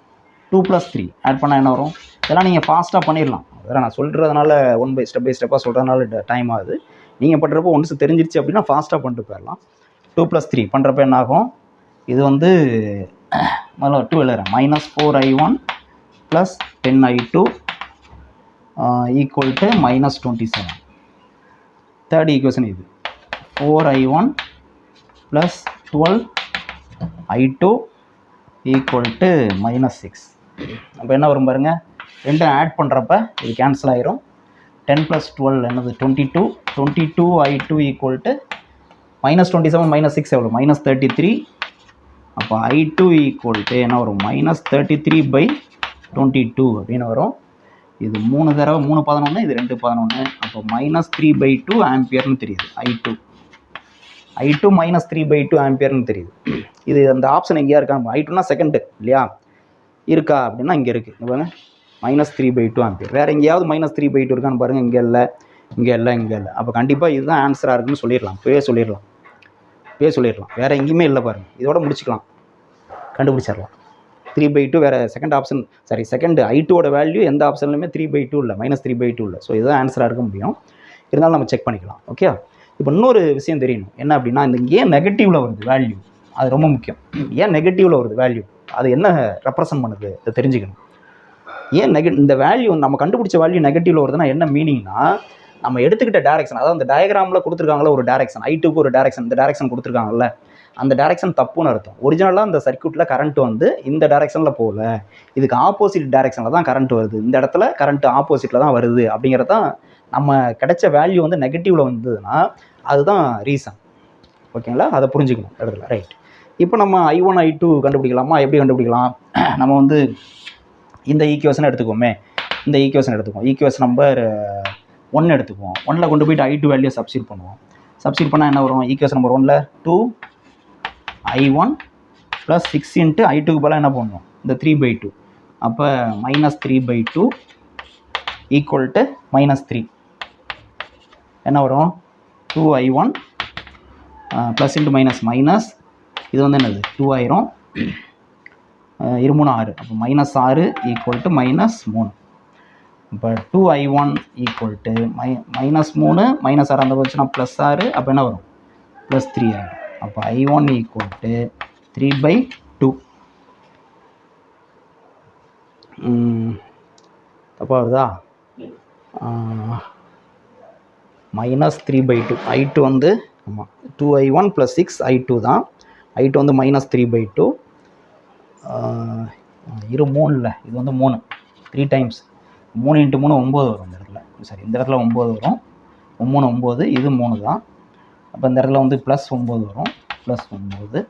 2 + 3 ஆட் பண்ணால் என்ன வரும்? இதெல்லாம் நீங்கள் ஃபாஸ்ட்டாக பண்ணிடலாம். அதெல்லாம் நான் சொல்கிறதுனால ஸ்டெப் பை ஸ்டெப்பாக சொல்கிறதுனால டைம் ஆகுது. நீங்கள் பண்ணுறப்போ ஒன்று தெரிஞ்சிருச்சு அப்படின்னா ஃபாஸ்ட்டாக பண்ணிட்டு போயிடலாம். 2 + 3 பண்ணுறப்ப என்ன ஆகும்? இது வந்து முதல்ல 2 எழுதுறேன். -4I1 + 10I2 equal to -27. Third equation இது 4I1 + 12I2 ஈக்குவல் டு -6. அப்போ என்ன வரும் பாருங்கள், ரெண்டும் ஆட் பண்ணுறப்ப இது கேன்சல் ஆயிரும். 10 + 12 என்னது? 22. 22I2 ஈக்குவல் டு -27 - 6 எவ்வளோ? -33. அப்போ I2 ஈக்குவல் டு என்ன வரும்? -33/22 அப்படின்னு வரும். இது 3 தடவை 3 11, இது 2 11. அப்போ -3/2 ஆம்பியர்னு தெரியுது I2. I2 மைனஸ் 3/2 ஆம்பியர்னு தெரியுது. இது அந்த ஆப்ஷன் எங்கேயா இருக்கா? I2னா செகண்டு இல்லையா, இருக்கா அப்படின்னா இங்கே இருக்குது. பாருங்க -3/2 ஆம்பியர். வேறு எங்கேயாவது -3/2 இருக்கான்னு பாருங்கள். இங்கே இல்லை, இங்கே இல்லை, இங்கே இல்லை. அப்போ கண்டிப்பாக இதுதான் ஆன்சராக இருக்குன்னு சொல்லிடலாம். இப்போவே சொல்லிடலாம். வேறு எங்கேயுமே இல்லை பாருங்கள். இதோட முடிச்சுக்கலாம், கண்டுபிடிச்சிடலாம். 3/2 வேறு செகண்ட் ஆப்ஷன், செகண்ட் I2ஓட வேல்யூ எந்த ஆப்ஷன்லையுமே 3/2 இல்லை, -3/2 இல்லை. ஸோ இதுதான் ஆன்சராக இருக்க முடியும். இருந்தாலும் நம்ம செக் பண்ணிக்கலாம். ஓகே. இப்போ இன்னொரு விஷயம் தெரியணும் என்ன அப்படின்னா, இந்த ஏன் நெகட்டிவில் வருது வேல்யூ, அது ரொம்ப முக்கியம். ஏன் நெகட்டிவில் வருது வேல்யூ, அது என்ன ரெப்ரசன்ட் பண்ணுது அதை தெரிஞ்சுக்கணும். ஏன் இந்த வேல்யூ நம்ம கண்டுபிடிச்ச வேல்யூ நெகட்டிவில் வருதுன்னா என்ன மீனிங்னா, நம்ம எடுத்துக்கிட்ட டேரக்ஷன், அதாவது அந்த டயக்ராமில் கொடுத்துருக்காங்களா ஒரு டேரக்ஷன், I2க்கு ஒரு டேரக்ஷன், இந்த டேரக்ஷன் கொடுத்துருக்காங்கல்ல, அந்த டேரக்ஷன் தப்புன்னு அர்த்தம். ஒரிஜினலாக அந்த சர்க்யூட்டில் கரண்ட் வந்து இந்த டேரக்ஷனில் போகல, இதுக்கு ஆப்போசிட் டேரக்ஷனில் தான் கரண்ட் வருது, இந்த இடத்துல கரண்ட் ஆப்போசிட்டில் தான் வருது அப்படிங்கிறது தான் நம்ம கிடைச்ச வேல்யூ வந்து நெகட்டிவில் வந்ததுன்னா அதுதான் ரீசன். ஓகேங்களா, அதை புரிஞ்சுக்கணும் இடத்துல. ரைட். இப்போ நம்ம I1 I2 கண்டுபிடிக்கலாமா? எப்படி கண்டுபிடிக்கலாம்? நம்ம வந்து இந்த ஈக்குவேஷன் எடுத்துக்கோமே, இந்த ஈக்குவேஷன் எடுத்துக்குவோம். ஈக்குவேஷன் நம்பர் 1 எடுத்துக்குவோம். 1ல் கொண்டு போய்ட்டு I2 வேல்யூ சப்ஸ்டிட் பண்ணுவோம். சப்ஸ்டிட் பண்ணால் என்ன வரும்? ஈக்குவேஷன் நம்பர் 1ல் 2I1 + 6 × I2க்கு பதிலாக என்ன பண்ணணும்? இந்த 3/2. அப்போ -3/2 = -3 என்ன வரும்? 2I1 ப்ளஸ் இன்ட்டு மைனஸ் இது வந்து என்னது 2 ஆயிரும், 2 3 6. அப்போ -6 = -3. இப்போ 2I1 = -3 -6 அந்த போச்சுன்னா +6. அப்போ என்ன வரும்? +3 ஆகிடும். அப்போ I1 = 3/2. தப்பாக வருதா? -3/2. I2 வந்து ஆமாம் 2I1 + 6 I2 தான். I2 வந்து -3/2. 3 இல்லை, இது வந்து 3 3 டைம்ஸ் 3 × 3 9 வரும். இந்த இடத்துல இந்த இடத்துல 9 வரும். 3 9, இது 3 தான். அப்போ இந்த இடத்துல வந்து +9 வரும், +9.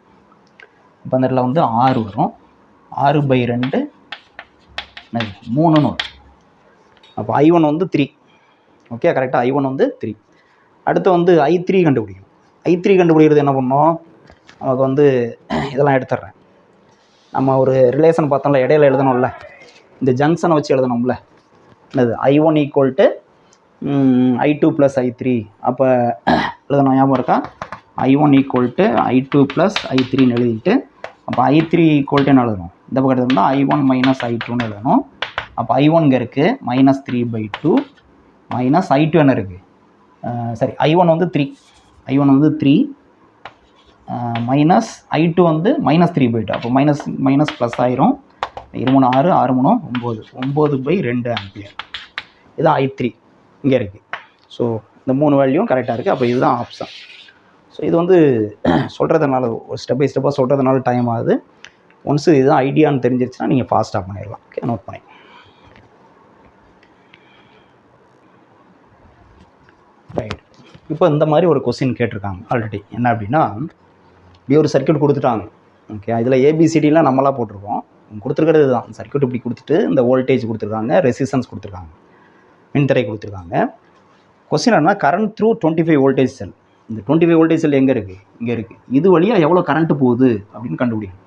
இப்போ இந்த இடத்துல வந்து 6 வரும். 6/2 3ன்னு வரும். அப்போ I1 வந்து 3. ஓகே, கரெக்டாக I1 வந்து 3. அடுத்து வந்து I3 கண்டுபிடிக்கணும். I3 கண்டுபிடிக்கிறது என்ன பண்ணோம்? நமக்கு வந்து இதெல்லாம் எடுத்துடுறேன். நம்ம ஒரு ரிலேஷன் பார்த்தோம்ல, இடையில எழுதணும்ல, இந்த ஜங்ஷனை வச்சு எழுதணும்ல. என்னது? I1 = I2 + I3. அப்போ எழுதணும், ஞாபகம் இருக்கா? I1 = I2 + I3ன்னு எழுதிட்டு, அப்போ I3 = என்ன எழுதணும்? இந்த பக்கம் எடுத்தோம்னா I1 - I2ன்னு எழுதணும். அப்போ I1 இங்கே இருக்குது -3/2 -I2 என்ன இருக்குது? I1 வந்து 3. I1 வந்து 3 -I2 வந்து -3/2. அப்போ மைனஸ் ப்ளஸ் ஆயிரும். 2 3 6, 6 3 9, 9/2 ஆம்பியர். இதுதான் I3 இங்கே இருக்குது. ஸோ இந்த 3 வேல்யூவும் கரெக்டாக இருக்குது. அப்போ இதுதான் ஆப்ஷன். ஸோ இது வந்து சொல்கிறதுனால ஒரு ஸ்டெப் பை ஸ்டெப்பாக சொல்கிறதுனால டைம் ஆகுது. ஒன்ஸு இதுதான் ஐடியான்னு தெரிஞ்சிருச்சுன்னா நீங்கள் ஃபாஸ்ட்டாக பண்ணிடலாம். ஓகே, நோட் பண்ணி. ரைட். இப்போ இந்த மாதிரி ஒரு கொஸ்டின் கேட்டிருக்காங்க ஆல்ரெடி. என்ன அப்படின்னா, இப்படி ஒரு சர்க்யூட் கொடுத்துட்டாங்க. ஓகே, இதில் ABCDலாம் நம்மளாக போட்டிருக்கோம். கொடுத்துருக்கிறது தான் சர்க்யூட். இப்படி கொடுத்துட்டு இந்த வோல்டேஜ் கொடுத்துருக்காங்க, ரெசிஸ்டன்ஸ் கொடுத்துருக்காங்க, மின்தடை கொடுத்துருக்காங்க. கொஸ்டின் என்ன? கரண்ட் த்ரூ 25 வோல்டேஜ் செல். இந்த 25 வோல்டேஜ் செல் எங்கே இருக்குது? இங்கே இருக்குது. இது வழியாக எவ்வளோ கரண்ட்டு போகுது அப்படின்னு கண்டுபிடிக்கணும்.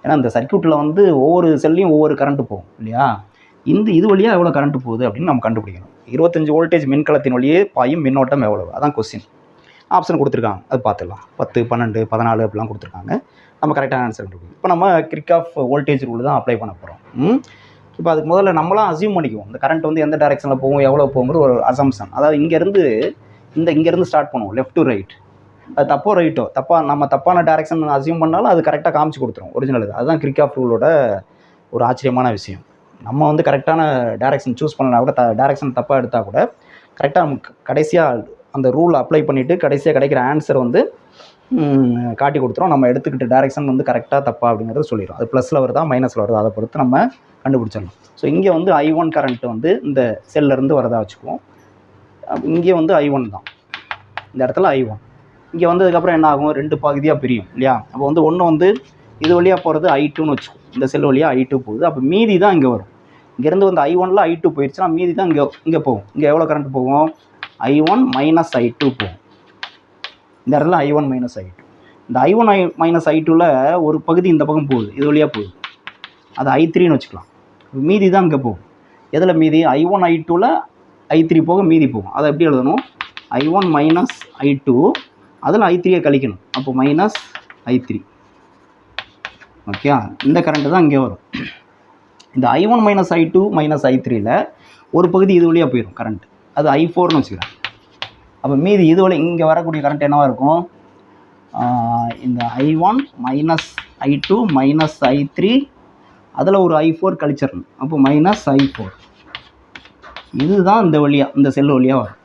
ஏன்னா இந்த சர்க்யூட்டில் வந்து ஒவ்வொரு செல்லையும் ஒவ்வொரு கரண்ட்டு போகும் இல்லையா? இது வழியாக எவ்வளோ கரண்ட்டு போகுது அப்படின்னு நம்ம கண்டுபிடிக்கணும். 25 வோல்டேஜ் மின்கலத்தின் வழியே பாயும் மின்னோட்டம் எவ்வளவு? அதான் கொஸ்டின். ஆப்ஷன் கொடுத்துருக்காங்க, அது பார்த்துக்கலாம். 10 12 14 அப்படிலாம் கொடுத்துருக்காங்க. நம்ம கரெக்டான ஆன்சர் கண்டுபிடிக்கணும். இப்போ நம்ம கிர்ச்சாஃப் வோல்டேஜ் ரூல் தான் அப்ளை பண்ண போகிறோம். இப்போ அதுக்கு முதல்ல நம்மளாம் அசியூம் பண்ணிக்குவோம், இந்த கரண்ட் வந்து எந்த டைரெக்ஷனில் போகும், எவ்வளோ போகுங்கிற ஒரு அசம்ஷன். அதாவது இங்கேருந்து ஸ்டார்ட் பண்ணுவோம், லெஃப்ட் டு ரைட். அது தப்போ ரைட்டோ, நம்ம தப்பான டைரெக்ஷன் அசியூம் பண்ணாலும் அது கரெக்டாக காமிச்சு கொடுத்துரும் ஒரிஜினல். அதுதான் கிர்ச்சாஃப் ரூலோட ஒரு ஆச்சரியமான விஷயம். நம்ம வந்து கரெக்டான டைரெக்ஷன் சூஸ் பண்ணனா கூட, டைரெக்ஷன் தப்பாக எடுத்தால் கூட கரெக்டாக நமக்கு கடைசியாக அந்த ரூல் அப்ளை பண்ணிவிட்டு கடைசியாக கிடைக்கிற ஆன்சர் வந்து காட்டி கொடுத்துரும். நம்ம எடுத்துக்கிட்ட டைரெக்ஷன் வந்து கரெக்டாக தப்பா அப்படிங்கிறத சொல்லிடும். அது ப்ளஸில் வருதா மைனஸில் வருதா அதை பொறுத்து நம்ம கண்டுபிடிச்சிடலாம். ஸோ இங்கே வந்து I1 கரண்ட் வந்து இந்த செல்லேருந்து வரதா வச்சுக்குவோம். இங்கே வந்து I1 தான், இந்த இடத்துல I1. இங்கே வந்ததுக்கப்புறம் என்ன ஆகும்? 2 பகுதியாக பிரியும் இல்லையா? அப்போ வந்து ஒன்று வந்து இது வழியாக போகிறது I2ன்னு வச்சுக்குவோம். இந்த செல் வழியாக I2 போகுது. அப்போ மீதி தான் இங்கே வரும். இங்கேருந்து வந்து I1ல் I2 போயிடுச்சுன்னா மீதி தான் இங்கே போகும். இங்கே எவ்வளோ கரண்ட் போகும்? I1 - I2 போகும். இந்த இடத்துல I1 மைனஸ் I2. இந்த I1 மைனஸ் I2வில் ஒரு பகுதி இந்த பக்கம் போகுது, இது வழியாக போகுது, அது I3ன்னு வச்சுக்கலாம். மீதி தான் இங்கே போகும். எதில் மீதி? I1 I2வில் I3 போக மீதி போகும். அதை எப்படி எழுதணும்? I1 மைனஸ் I2, அதில் I3யை கழிக்கணும், அப்போ மைனஸ் I3. ஓகே, இந்த கரண்ட்டு தான் இங்கே வரும். இந்த I1 மைனஸ் I2 மைனஸ் I3யில் ஒரு பகுதி இது வழியாக போயிடும் கரண்ட், அது I4ன்னு வச்சுக்கிறேன். அப்போ மீதி இது வழி இங்கே வரக்கூடிய கரண்ட் என்னவாக இருக்கும்? இந்த I1 minus I2 minus I3, அதில் ஒரு I4 கழிச்சிடணும், அப்போ மைனஸ் I4. இதுதான் இந்த வழியாக, இந்த செல் வழியாக வரும்.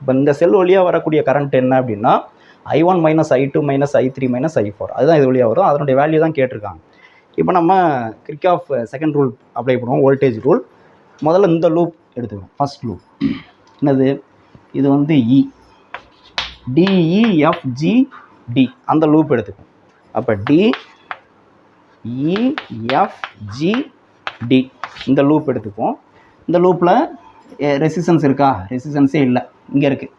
இப்போ இந்த செல் வழியாக வரக்கூடிய கரண்ட் என்ன அப்படின்னா I1 minus I2 minus I3 minus I4, அதுதான் இது வழியாக வரும். அதனுடைய வேல்யூ தான் கேட்டிருக்காங்க. இப்போ நம்ம கிர்ச்சாஃப் செகண்ட் ரூல் அப்ளை பண்ணுவோம், வோல்டேஜ் ரூல். முதல்ல இந்த லூப் எடுத்துக்கணும், ஃபஸ்ட் லூப். என்னது? இது வந்து DEFGD அந்த லூப் எடுத்துக்கணும். அப்போ DEFGD இந்த லூப் எடுத்துப்போம். இந்த லூப்பில் ரெசிஸ்டன்ஸ் இருக்கா? ரெசிஸ்டன்ஸே இல்லை, இங்கே இருக்குது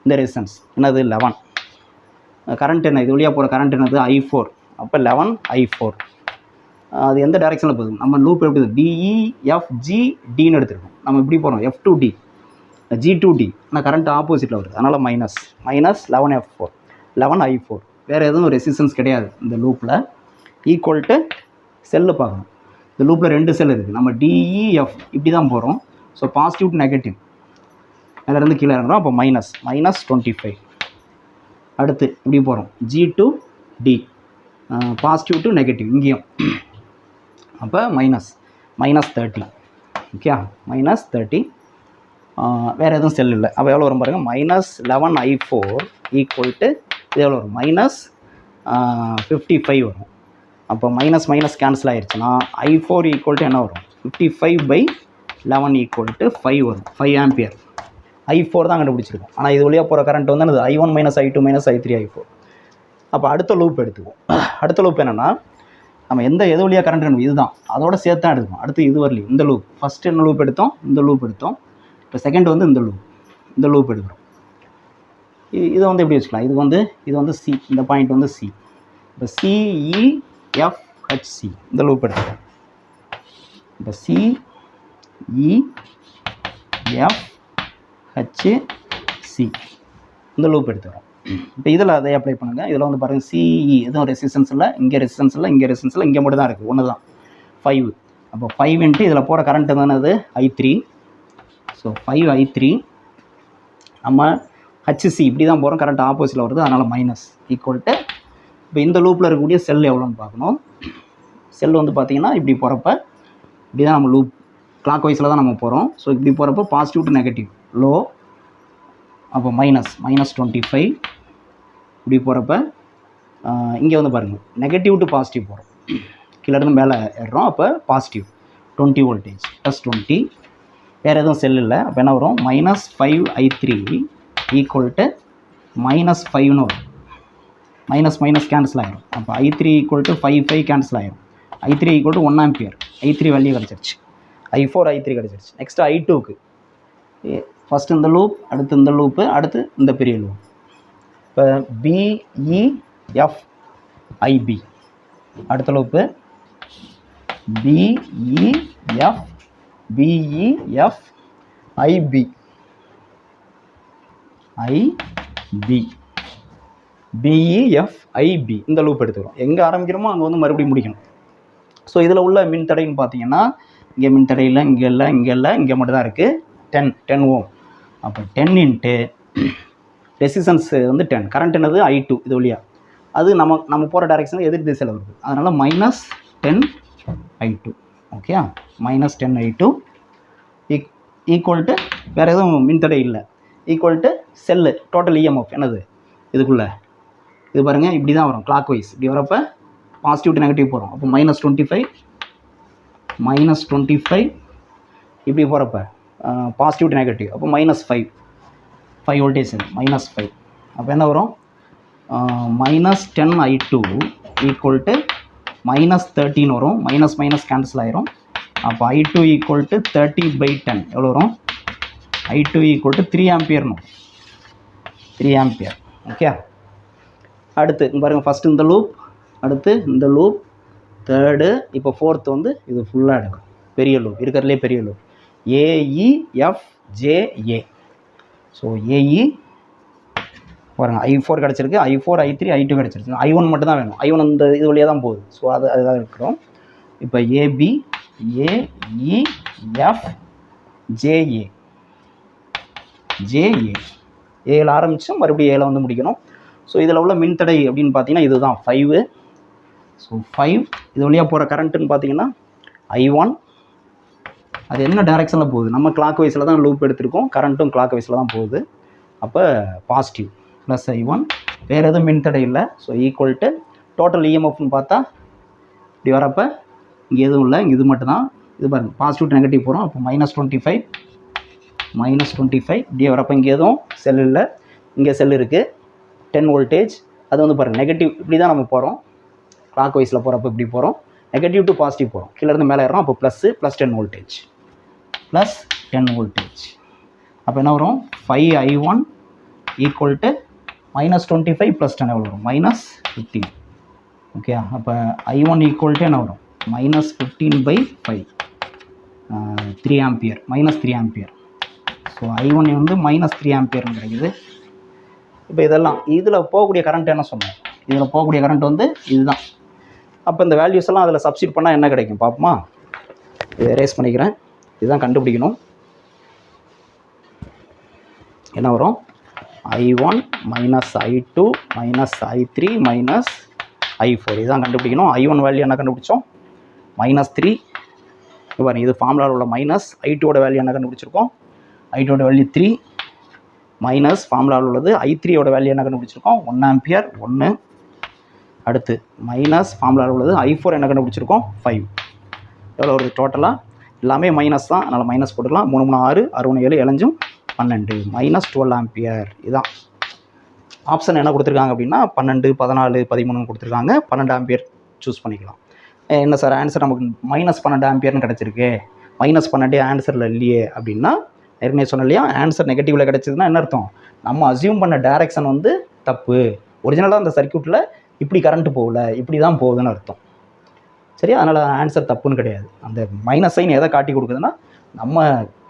இந்த ரெசிஸ்டன்ஸ். என்னது? 11. கரண்ட் என்ன? இது வழியாக போகிற கரண்ட் என்னது? I4. அப்போ 11I4. அது எந்த டைரெக்ஷனில் போகுது? நம்ம லூப் எப்படி DEFGDன்னு எடுத்துருக்கோம். நம்ம எப்படி போகிறோம்? F2D G2D, ஆனால் கரண்ட் ஆப்போசிட்டில் வருது, அதனால் மைனஸ் 11F4 11I4. வேறு எதுவும் ரெசிஸ்டன்ஸ் கிடையாது இந்த லூப்பில். ஈக்குவல் டு செல்லு பார்க்கணும். இந்த லூப்பில் 2 செல் இருக்குது. நம்ம DEF இப்படி தான் போகிறோம். ஸோ பாசிட்டிவ் டு நெகட்டிவ், அதிலேருந்து கீழே இறங்குறோம். அப்போ -25. அடுத்து இப்படி போகிறோம், G2D பாசிட்டிவ் டு நெகட்டிவ் இங்கேயும். அப்போ -30. ஓகே, -30. வேறு எதுவும் செல் இல்லை. அப்போ எவ்வளோ வரும் பாருங்கள்? -11I4 ஈக்குவல் டு இது எவ்வளோ வரும்? -55 வரும். அப்போ மைனஸ் மைனஸ் கேன்சல் ஆகிடுச்சுன்னா I4 ஈக்குவல் டு என்ன வரும்? 55/11 ஈக்குவல் டு 5 வரும், 5 ஆம்பியர். I4 தான் கண்டுபிடிச்சிருக்கோம். ஆனால் இது வழியாக போகிற கரண்ட் வந்து I1 minus I2 minus I3 I4. அப்போ அடுத்த லூப் எடுத்துக்குவோம். அடுத்த லூப் என்னென்னா, நம்ம எது வழியாக கரண்ட் வேணும் இதுதான், அதோட சேர்த்து தான் எடுத்துக்கோம். அடுத்து இது வரலையும் இந்த லூப். ஃபஸ்ட்டு என்ன லூப் எடுத்தோம்? இந்த லூப் எடுத்தோம். இப்போ செகண்ட் வந்து இந்த லூப் எடுக்கிறோம். இதை வந்து எப்படி வச்சுக்கலாம்? இது வந்து C, இந்த பாயிண்ட் வந்து C. இப்போ CEFHC இந்த லூப் எடுத்துக்கிறோம். இப்போ CEFHC இந்த லூப் எடுத்துக்கிறோம். இப்போ இதில் அதை அப்ளை பண்ணுங்கள். இதில் வந்து பாருங்கள், CE எதுவும் ரெசிஸ்டன்ஸ் இல்லை, இங்கே ரெசிஸ்டன்ஸ் இல்லை, இங்கே ரெசிஸ்டன்ஸ் இல்லை, இங்கே மட்டும் தான் இருக்குது, ஒன்று தான் 5. அப்போ 5 × இதில் போகிற கரண்ட் தானது I3. So 5I3. நம்ம HC இப்படி தான் போகிறோம், கரண்ட் ஆப்போசிட்டில் வருது, அதனால் மைனஸ் ஈக்குவல் டு. இப்போ இந்த லூப்பில் இருக்கக்கூடிய செல் எவ்வளோன்னு பார்க்கணும். செல் வந்து பார்த்திங்கன்னா இப்படி போகிறப்ப இப்படி தான் நம்ம லூப் கிளாக் வைஸில் தான் நம்ம போகிறோம். ஸோ இப்படி போகிறப்ப பாசிட்டிவ் டு நெகட்டிவ் லோ, அப்போ -25. இப்படி போகிறப்ப இங்கே வந்து பாருங்கள், நெகட்டிவ் டு பாசிட்டிவ் போகிறோம், கீழேருந்து மேலே ஏறுறோம். அப்போ பாசிட்டிவ் 20 வோல்டேஜ் +20. வேறு எதுவும் செல் இல்லை. அப்போ என்ன வரும்? -5I3 ஈக்குவல் டு -5ன்னு வரும். மைனஸ் கேன்சல் ஆகிடும். அப்போ I3 ஈக்குவல் டு 5 கேன்சல் ஆகிடும். I3 equal to 1 ampere. I3 value கிடச்சிருச்சு. I4 I3 கிடச்சிருச்சு. நெக்ஸ்ட்டு I2க்கு ஃபஸ்ட்டு இந்த லூப், அடுத்து இந்த லூப்பு, அடுத்து இந்த பெரிய லூப். இப்போ BEFIB அடுத்த லூப்பு BEFIB இந்த லூப் எடுத்துக்கிறோம். எங்கே ஆரம்பிக்கிறோமோ அங்கே வந்து மறுபடியும் முடிக்கணும். ஸோ இதில் உள்ள மின்தடைன்னு பார்த்தீங்கன்னா, இங்கே மின்தடை இல்லை, இங்கே இல்லை, இங்கே இல்லை, இங்கே மட்டும் தான் இருக்குது. 10 ஓம். அப்போ 10 × ரெசிஸ்டன்ஸ் வந்து 10. கரண்ட் என்னது? I2 இது வழியாக. அது நம்ம போகிற டைரெக்ஷனில் எதிர் திசையில் வருது, அதனால் -10I2. Okay, -10I2 equal to வேறு எதுவும் மின்தடை இல்லை, equal to cell total EMF என்னது இதுக்குள்ளே. இது பாருங்கள், இப்படி தான் வரும் கிளாக் வைஸ். இப்படி வரப்போ பாசிட்டிவ் டு நெகட்டிவ் போகிறோம். அப்போ -25 இப்படி போகிறப்ப பாசிட்டிவ் டு நெகட்டிவ். அப்போ -5 வோல்டேஜ் -5. அப்போ என்ன வரும்? -10I2 ஈக்குவல் டு -13 வரும். மைனஸ் கேன்சல் ஆயிரும். அப்போ I2 ஈக்குவல் டு 30/10 எவ்வளோ வரும்? I2 equal to 3 ஆம்பியர்னு, 3 ampere. Okay, அடுத்து பாருங்கள், ஃபஸ்ட்டு இந்த லூப், அடுத்து இந்த லூப், தேர்டு, இப்போ ஃபோர்த்து வந்து இது ஃபுல்லாக எடுக்கும். பெரிய லூப் இருக்கிறதுலே பெரிய லூப் AEFJA. ஸோ AE பாருங்கள், I4 கிடச்சிருக்கு, I4 I3 I2 கிடச்சிருக்கு. I1 மட்டும் தான் வேணும். I1 இந்த இது வழியாக தான் போகுது. ஸோ அதுதான் இருக்கிறோம். இப்போ AB AEFJA ஏல ஆரம்பித்து மறுபடியும் ஏல வந்து முடிக்கணும். ஸோ இதில் உள்ள மின்தடை அப்படின்னு பார்த்தீங்கன்னா இதுதான் 5. ஸோ 5 இது வழியாக போகிற கரண்ட்டுன்னு பார்த்தீங்கன்னா I1. அது என்ன டைரெக்ஷனில் போகுது? நம்ம கிளாக் வைஸில் தான் லூப் எடுத்திருக்கோம், கரண்ட்டும் கிளாக் வைஸில் தான் போகுது. அப்போ பாசிட்டிவ் ப்ளஸ் I1, வேறு எதுவும் மின்தடை இல்லை. ஸோ ஈக்குவல் டு டோட்டல் EMFன்னு பார்த்தா இப்படி வரப்போ இங்கே எதுவும் இல்லை, இங்கே இது மட்டும்தான். இது பாருங்கள், பாசிட்டிவ் டு நெகட்டிவ் போகிறோம். அப்போ -25 இப்படியே வரப்போ இங்கே எதுவும் செல் இல்லை, இங்கே செல் இருக்குது. 10 வோல்டேஜ். அது வந்து பாருங்கள் நெகட்டிவ், இப்படி தான் நம்ம போகிறோம். கிளாக் வைஸில் போகிறப்போ இப்படி போகிறோம், நெகட்டிவ் டு பாசிட்டிவ் போகிறோம். கீழேருந்து மேலே ஏறோம். அப்போ ப்ளஸ் 10 வோல்டேஜ் ப்ளஸ் 10 வோல்டேஜ். அப்போ என்ன வரும்? 5I1 ஈக்குவல் டு -25 ப்ளஸ் 10 எவ்வளோ வரும்? -15. ஓகே, அப்போ I1 ஈக்குவல் டு என்ன வரும்? -15/5, 3 ஆம்பியர், -3 ஆம்பியர். ஸோ I1 வந்து -3 ஆம்பியர்னு கிடைக்குது. இப்போ இதெல்லாம் இதில் போகக்கூடிய கரண்ட் என்ன சொன்னோம்? இதில் போகக்கூடிய கரண்ட் வந்து இதுதான். அப்போ இந்த வேல்யூஸ் எல்லாம் அதில் சப்ஸ்டிட் பண்ணால் என்ன கிடைக்கும் பார்ப்போமா? இதை எரேஸ் பண்ணிக்கிறேன். இதுதான் கண்டுபிடிக்கணும். என்ன வரும்? I1 -I2 -I3 -I4. இதுதான் கண்டுபிடிக்கணும். I1 வேல்யூ என்ன கண்டுபிடிச்சோம்? -3. பாருங்க, இது ஃபார்முலாவில் உள்ள மைனஸ். I2ஓட வேல்யூ என்ன கண்டுபிடிச்சிருக்கோம்? I2ஓட வேல்யூ 3 மைனஸ் ஃபார்முலாவில் உள்ளது. I3ஓட வேல்யூ என்ன கண்டுபிடிச்சிருக்கோம்? 1 ஆம்பியர் 1. அடுத்து மைனஸ் ஃபார்முலாவில் உள்ளது. I4 என்ன கண்டுபிடிச்சிருக்கோம்? 5. எவ்வளோ வருது டோட்டலாக? எல்லாமே மைனஸ் தான், அதனால் மைனஸ் போட்டுக்கலாம். 3 3 6 6 7 7 12 -12 ஆம்பியர். இதுதான் ஆப்ஷன். என்ன கொடுத்துருக்காங்க அப்படின்னா 12 14 13 கொடுத்துருக்காங்க. 12 ஆம்பியர் சூஸ் பண்ணிக்கலாம். என்ன சார் ஆன்சர் நமக்கு -12 ஆம்பியர்னு கிடச்சிருக்கு, -12 ஆன்சரில் இல்லையே அப்படின்னா, ஏற்கனவே சொன்ன இல்லையா, ஆன்சர் நெகட்டிவில் கிடச்சிதுன்னா என்ன அர்த்தம்? நம்ம அசியூம் பண்ண டைரக்ஷன் வந்து தப்பு. ஒரிஜினலாக அந்த சர்க்யூட்டில் இப்படி கரண்ட்டு போகல, இப்படி தான் போகுதுன்னு அர்த்தம். சரியா? அதனால் ஆன்சர் தப்புன்னு கிடையாது. அந்த மைனஸ் சைன் எதை காட்டி கொடுக்குதுன்னா, நம்ம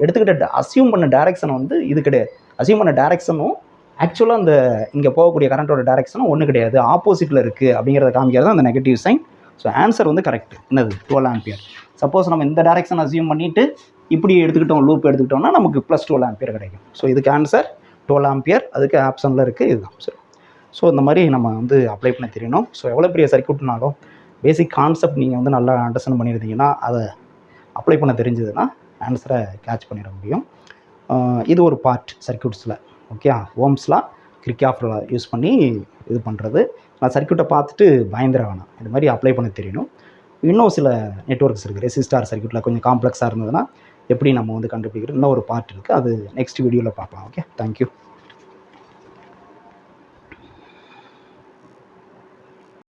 எடுத்துக்கிட்ட அசியூம் பண்ண டைரக்ஷன் வந்து இது கிடையாது. அசியூம் பண்ண டைரக்ஷனும் ஆக்சுவலாக அந்த இங்கே போகக்கூடிய கரண்ட்டோட டைரக்ஷனும் ஒன்று கிடையாது, ஆப்போசிட்டில் இருக்குது அப்படிங்கிறத காமிக்கிறது அந்த நெகட்டிவ் சைன். ஸோ ஆன்சர் வந்து கரெக்ட். என்னது? 12 ஆம்பியர். சப்போஸ் நம்ம இந்த டைரக்ஷன் அசியூம் பண்ணிவிட்டு இப்படி எடுத்துக்கிட்டோம், லூப் எடுத்துக்கிட்டோம்னா நமக்கு +12 ஆம்பியர் கிடைக்கும். ஸோ இதுக்கு ஆன்சர் 12 ஆம்பியர். அதுக்கு ஆப்ஷனில் இருக்குது இதுதான். ஸோ இந்த மாதிரி நம்ம வந்து அப்ளை பண்ண தெரியணும். ஸோ எவ்வளோ பெரிய சர்க்யூட்னாலும் பேசிக் கான்செப்ட் நீங்கள் வந்து நல்லா அண்டர்ஸ்டாண்ட் பண்ணியிருந்தீங்கன்னா, அதை அப்ளை பண்ண தெரிஞ்சதுன்னா ஆன்சரை கேட்ச் பண்ணிட முடியும். இது ஒரு பார்ட் சர்க்யூட்ஸில். ஓகே, ஓம்ஸ்லாம் கிர்ச்சாஃப்லாம் யூஸ் பண்ணி இது பண்ணுறது. நான் சர்க்யூட்டை பார்த்துட்டு பயந்துட வேணாம், இது மாதிரி அப்ளை பண்ண தெரியணும். இன்னும் சில நெட்வொர்க்ஸ் இருக்குது. ரெசிஸ்டார் சர்க்யூட்டில் கொஞ்சம் காம்ப்ளெக்ஸாக இருந்ததுன்னா எப்படி நம்ம வந்து கண்டுபிடிக்கிறது இன்னும் ஒரு பார்ட் இருக்குது. அது நெக்ஸ்ட் வீடியோவில் பார்க்கலாம். Okay, thank you.